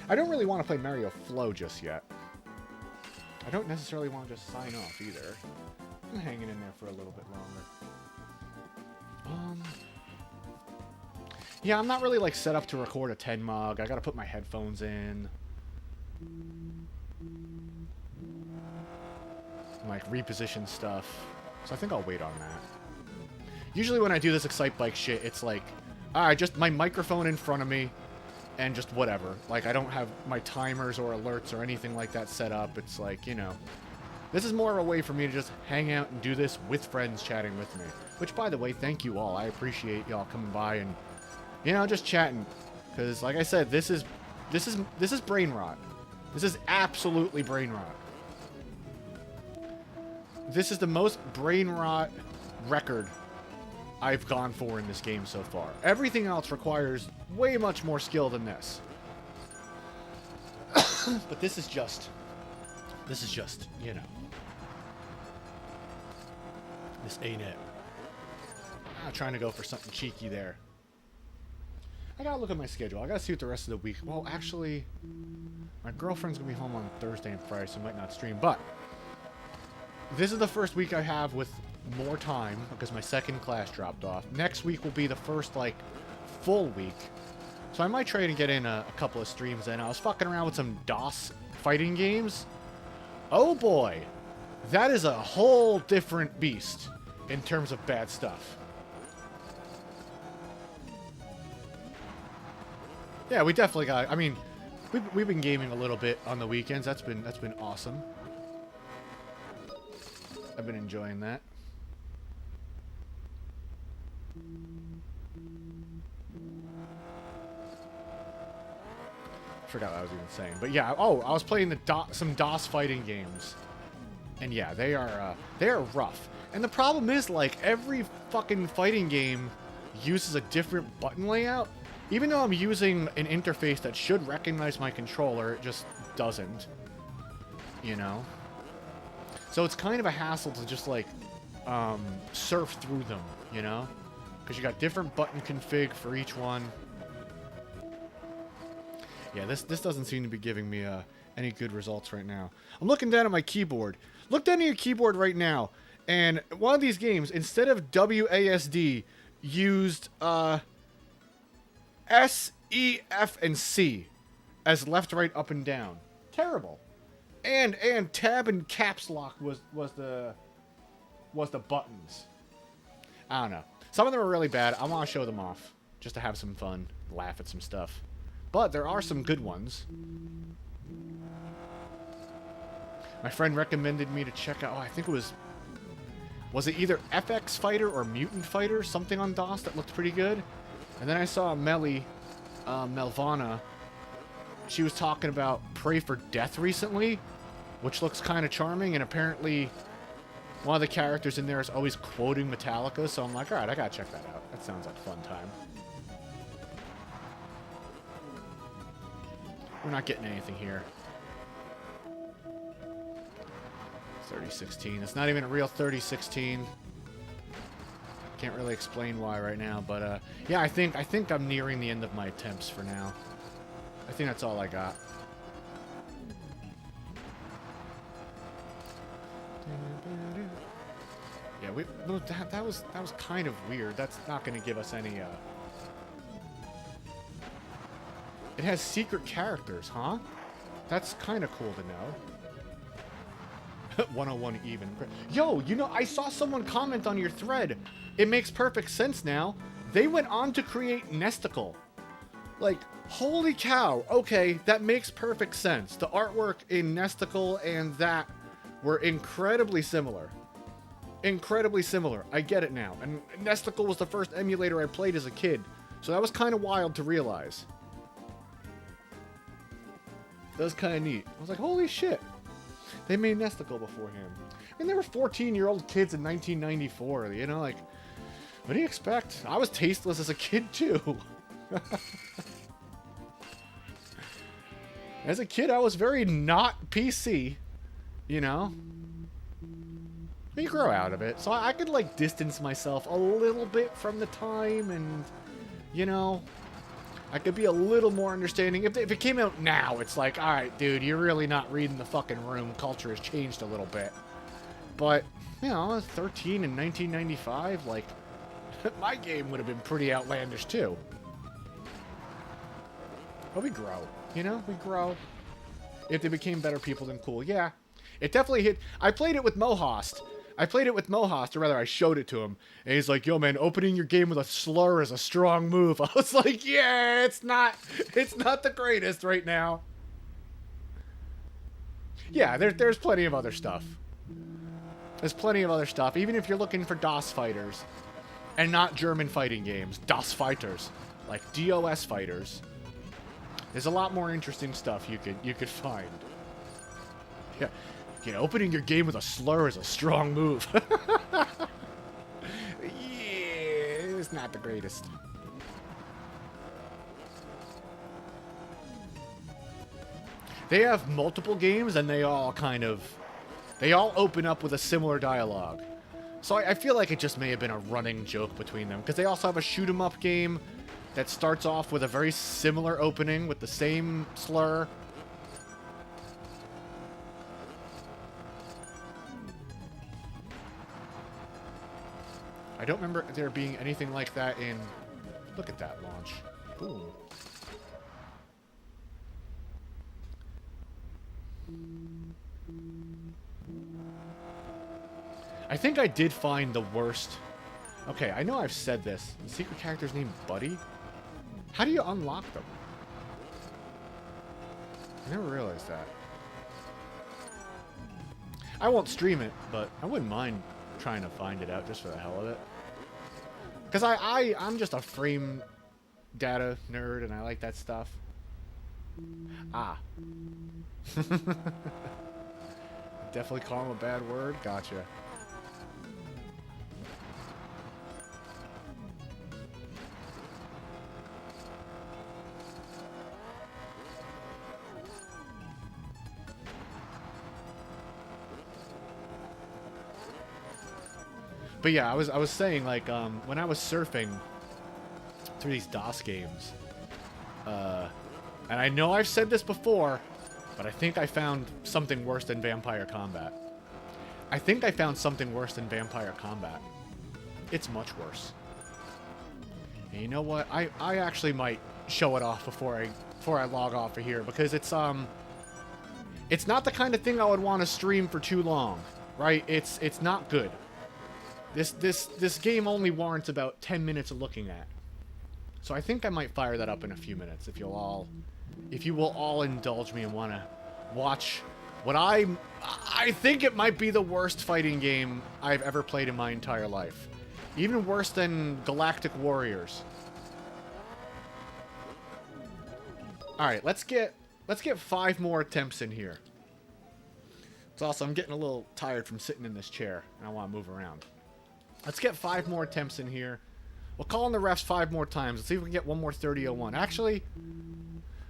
Speaker 1: I don't really want to play Mario Flow just yet. I don't necessarily want to just sign off either. I'm hanging in there for a little bit longer. Yeah, I'm not really like set up to record a 10 mug. I gotta put my headphones in. Like reposition stuff. So I think I'll wait on that. Usually when I do this Excite Bike shit, it's like, just my microphone in front of me, and just whatever. Like, I don't have my timers or alerts or anything like that set up. It's like, you know, This is more of a way for me to just hang out and do this with friends chatting with me. Which, by the way, thank you all. I appreciate y'all coming by and, you know, just chatting. Because, like I said, this is brain rot. This is absolutely brain rot. This is the most brain rot record I've gone for in this game so far. Everything else requires way much more skill than this. But this is just, you know. This ain't it. I'm trying to go for something cheeky there. I gotta look at my schedule. I gotta see what the rest of the week... Well, actually, my girlfriend's gonna be home on Thursday and Friday, so I might not stream. But this is the first week I have with more time because my second class dropped off. Next week will be the first, like, full week. So I might try to get in a couple of streams in. I was fucking around with some DOS fighting games. Oh boy. That is a whole different beast in terms of bad stuff. Yeah, we definitely got... I mean, we've been gaming a little bit on the weekends. That's been awesome. I've been enjoying that. Forgot what I was even saying, but yeah. Oh, I was playing some DOS fighting games, and yeah, they are rough. And the problem is, like, every fucking fighting game uses a different button layout. Even though I'm using an interface that should recognize my controller, it just doesn't. You know? So it's kind of a hassle to just, like, surf through them, you know? Because you got different button config for each one. Yeah, this doesn't seem to be giving me any good results right now. I'm looking down at my keyboard. Look down at your keyboard right now. And one of these games, instead of WASD, used S, E, F, and C as left, right, up, and down. Terrible. And tab and caps lock was the buttons. I don't know. Some of them are really bad. I want to show them off just to have some fun, laugh at some stuff. But there are some good ones. My friend recommended me to check out... Oh, I think it was... Was it either FX Fighter or Mutant Fighter? Something on DOS that looked pretty good. And then I saw Melvana. She was talking about Pray for Death recently, which looks kind of charming. And apparently, one of the characters in there is always quoting Metallica. So I'm like, all right, I gotta check that out. That sounds like a fun time. We're not getting anything here. 3016. It's not even a real 3016. Can't really explain why right now, but yeah, I think I'm nearing the end of my attempts for now. I think that's all I got. Yeah, that was kind of weird. That's not going to give us any. It has secret characters, huh? That's kind of cool to know. 101 even. Yo, you know, I saw someone comment on your thread. It makes perfect sense now. They went on to create Nesticle. Like, holy cow. Okay, that makes perfect sense. The artwork in Nesticle and that were incredibly similar. Incredibly similar. I get it now. And Nesticle was the first emulator I played as a kid. So that was kind of wild to realize. That was kind of neat. I was like, holy shit. They made Nesticle beforehand. And they were 14-year-old kids in 1994. You know, like, what do you expect? I was tasteless as a kid, too. As a kid, I was very not PC. You know? But you grow out of it. So I could, like, distance myself a little bit from the time and, you know... I could be a little more understanding. If it came out now, it's like, all right, dude, you're really not reading the fucking room. Culture has changed a little bit. But, you know, I was 13 in 1995. Like, my game would have been pretty outlandish, too. But we grow, you know? We grow. If they became better people, then cool. Yeah, it definitely hit. I played it with Mohost. Or rather, I showed it to him. And he's like, yo, man, opening your game with a slur is a strong move. I was like, yeah, it's not the greatest right now. Yeah, there's plenty of other stuff. There's plenty of other stuff. Even if you're looking for DOS fighters and not German fighting games, DOS fighters, like DOS fighters, there's a lot more interesting stuff you could find. Yeah, opening your game with a slur is a strong move. Yeah, it's not the greatest. They have multiple games, and they all open up with a similar dialogue. So I feel like it just may have been a running joke between them, because they also have a shoot-'em-up game that starts off with a very similar opening with the same slur. I don't remember there being anything like that in... Look at that launch. Boom. I think I did find the worst... Okay, I know I've said this. The secret character's named Buddy? How do you unlock them? I never realized that. I won't stream it, but I wouldn't mind trying to find it out just for the hell of it. Because I'm just a frame data nerd, and I like that stuff. Ah. Definitely call him a bad word. Gotcha. But yeah, I was saying, like, when I was surfing through these DOS games, and I know I've said this before, but I think I found something worse than Vampire Combat. I think I found something worse than Vampire Combat. It's much worse. And you know what? I actually might show it off before I log off of here, because it's not the kind of thing I would want to stream for too long, right? It's not good. This game only warrants about 10 minutes of looking at. So I think I might fire that up in a few minutes if you will all indulge me and want to watch what I think it might be the worst fighting game I've ever played in my entire life. Even worse than Galactic Warriors. Alright, let's get 5 more attempts in here. It's also, I'm getting a little tired from sitting in this chair, and I want to move around. Let's get 5 more attempts in here. We'll call on the refs 5 more times. Let's see if we can get one more 30-01. Actually,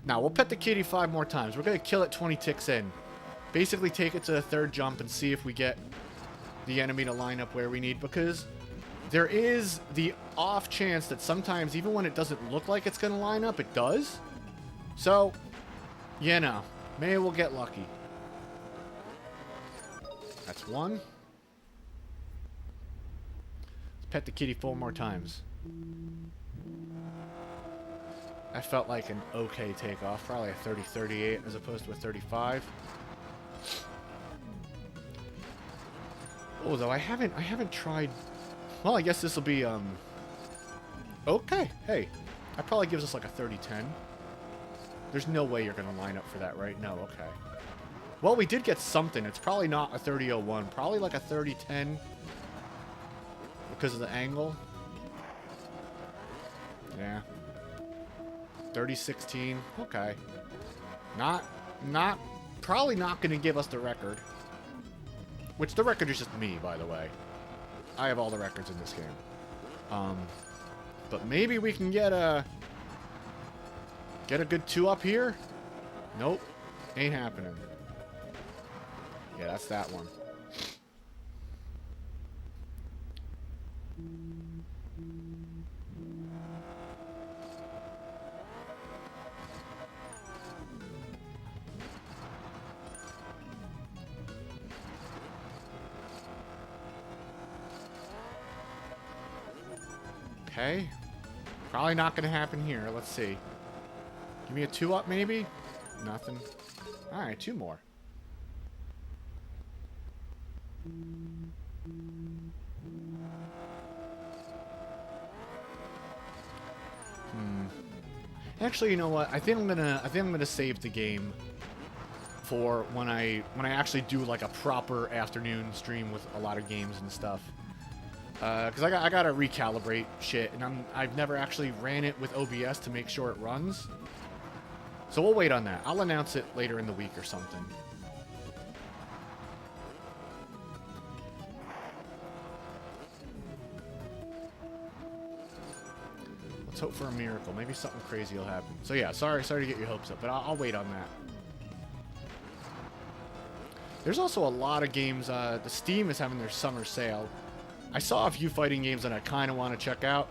Speaker 1: no, we'll pet the kitty 5 more times. We're going to kill it 20 ticks in. Basically take it to the 3rd jump and see if we get the enemy to line up where we need, because there is the off chance that sometimes, even when it doesn't look like it's going to line up, it does. So, you know, maybe we'll get lucky. That's 1. Pet the kitty 4 more times. That felt like an okay takeoff. Probably a 30-38 as opposed to a 35. Oh, though I haven't tried... Well, I guess this will be, okay, hey. That probably gives us like a 30-10. There's no way you're going to line up for that, right? No, okay. Well, we did get something. It's probably not a 30-01. Probably like a 30-10. Because of the angle. Yeah. 30-16. Okay. Probably not going to give us the record. Which the record is just me, by the way. I have all the records in this game. But maybe we can get a good 2 up here. Nope. Ain't happening. Yeah, that's that one. Okay. Probably not going to happen here. Let's see. Give me a 2 up, maybe? Nothing. Alright, 2 more. Actually, you know what? I think I'm gonna save the game for when I actually do like a proper afternoon stream with a lot of games and stuff. Because I gotta recalibrate shit, and I've never actually ran it with OBS to make sure it runs. So we'll wait on that. I'll announce it later in the week or something. Let's hope for a miracle. Maybe something crazy will happen. So yeah, sorry to get your hopes up, but I'll wait on that. There's also a lot of games. The Steam is having their summer sale. I saw a few fighting games that I kind of want to check out.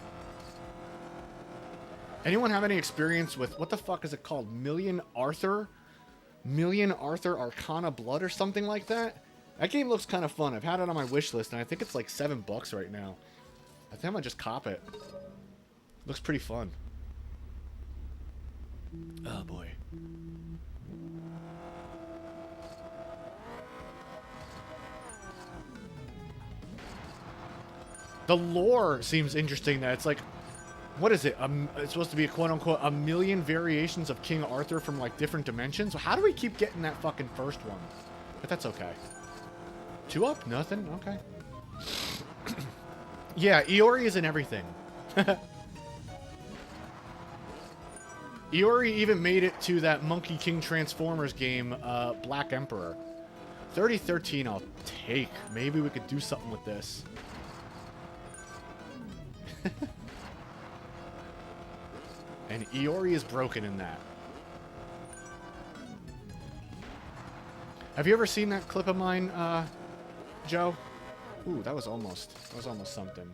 Speaker 1: Anyone have any experience with, what the fuck is it called? Million Arthur Arcana Blood or something like that? That game looks kind of fun. I've had it on my wish list, and I think it's like $7 right now. I think I might just cop it. Looks pretty fun. Oh boy. The lore seems interesting. That it's like, what is it? It's supposed to be a quote-unquote a million variations of King Arthur from like different dimensions. So how do we keep getting that fucking first one? But that's okay. 2 up? Nothing? Okay. Yeah, Iori is in everything. Iori even made it to that Monkey King Transformers game, Black Emperor. 3013 I'll take. Maybe we could do something with this. And Iori is broken in that. Have you ever seen that clip of mine, Joe? Ooh, that was almost something.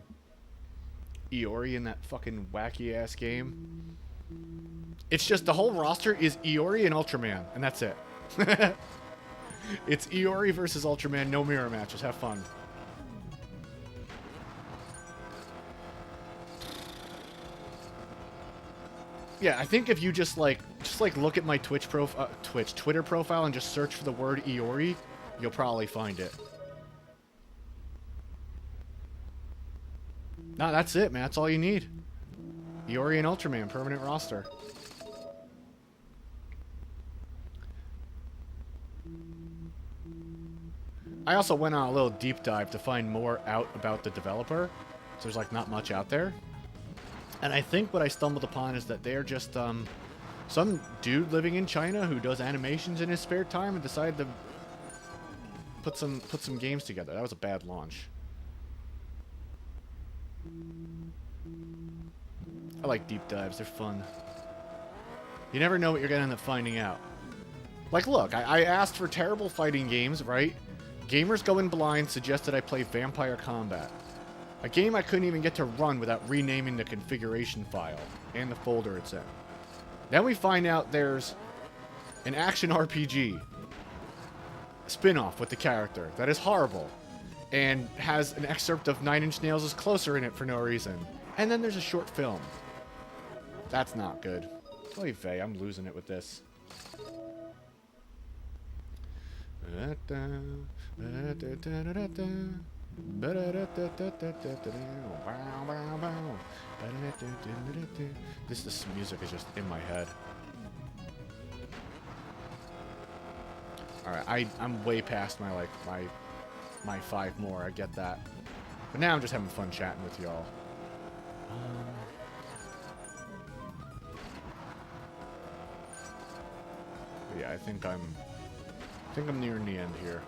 Speaker 1: Iori in that fucking wacky ass game. It's just the whole roster is Iori and Ultraman, and that's it. It's Iori versus Ultraman, no mirror matches. Have fun. Yeah, I think if you just look at my Twitter profile and just search for the word Iori, you'll probably find it. No, that's it, man. That's all you need. Iori and Ultraman, permanent roster. I also went on a little deep dive to find more out about the developer. So there's like not much out there. And I think what I stumbled upon is that they're just some dude living in China who does animations in his spare time and decided to put some games together. That was a bad launch. I like deep dives. They're fun. You never know what you're going to end up finding out. Like, look, I asked for terrible fighting games, right? Gamers Going Blind suggested I play Vampire Combat. A game I couldn't even get to run without renaming the configuration file and the folder it's in. Then we find out there's an action RPG spin-off with the character that is horrible and has an excerpt of Nine Inch Nails' Closer in it for no reason. And then there's a short film. That's not good. Oy vey, I'm losing it with this. This music is just in my head. Alright, I'm way past my 5 more, I get that. But now I'm just having fun chatting with y'all. Yeah, I think I'm nearing the end here.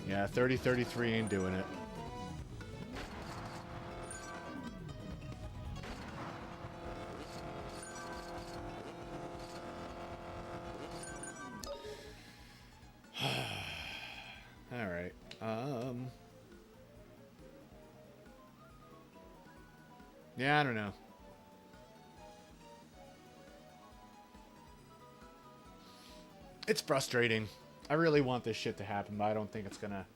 Speaker 1: Yeah, 30-33 ain't doing it. All right. Yeah, I don't know. It's frustrating. I really want this shit to happen, but I don't think it's gonna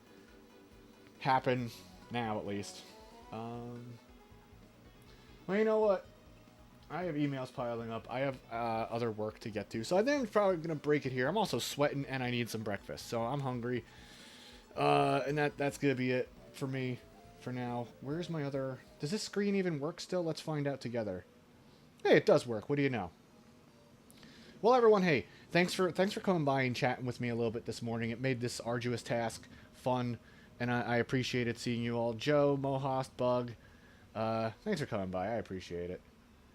Speaker 1: happen now, at least. Well, you know what? I have emails piling up. I have other work to get to, so I think I'm probably gonna break it here. I'm also sweating, and I need some breakfast, so I'm hungry. And that's gonna be it for me for now. Where's my other... Does this screen even work still? Let's find out together. Hey, it does work. What do you know? Well, everyone, hey, thanks for coming by and chatting with me a little bit this morning. It made this arduous task fun, and I appreciated seeing you all. Joe, Mohast, Bug, thanks for coming by. I appreciate it.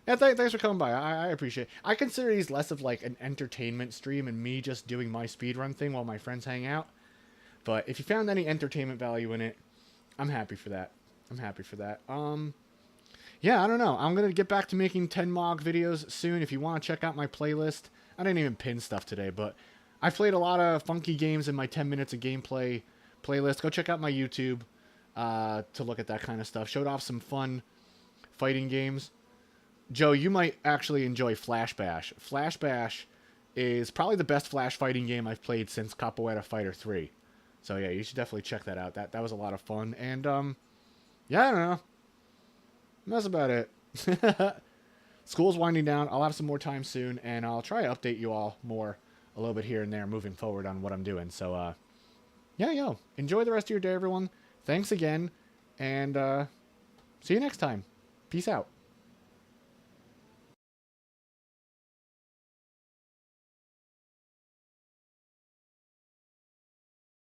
Speaker 1: Yeah, thanks for coming by. I appreciate it. I consider these less of like an entertainment stream and me just doing my speedrun thing while my friends hang out. But if you found any entertainment value in it, I'm happy for that. I'm happy for that. Yeah, I don't know. I'm going to get back to making 10 Mog videos soon. If you want to check out my playlist. I didn't even pin stuff today, but I played a lot of funky games in my 10 minutes of gameplay playlist. Go check out my YouTube to look at that kind of stuff. Showed off some fun fighting games. Joe, you might actually enjoy Flash Bash. Flash Bash is probably the best Flash fighting game I've played since Capoeira Fighter 3. So yeah, you should definitely check that out. That was a lot of fun. And yeah, I don't know. That's about it. School's winding down. I'll have some more time soon, and I'll try to update you all more a little bit here and there moving forward on what I'm doing. So, yeah, yo, enjoy the rest of your day, everyone. Thanks again, and see you next time. Peace out.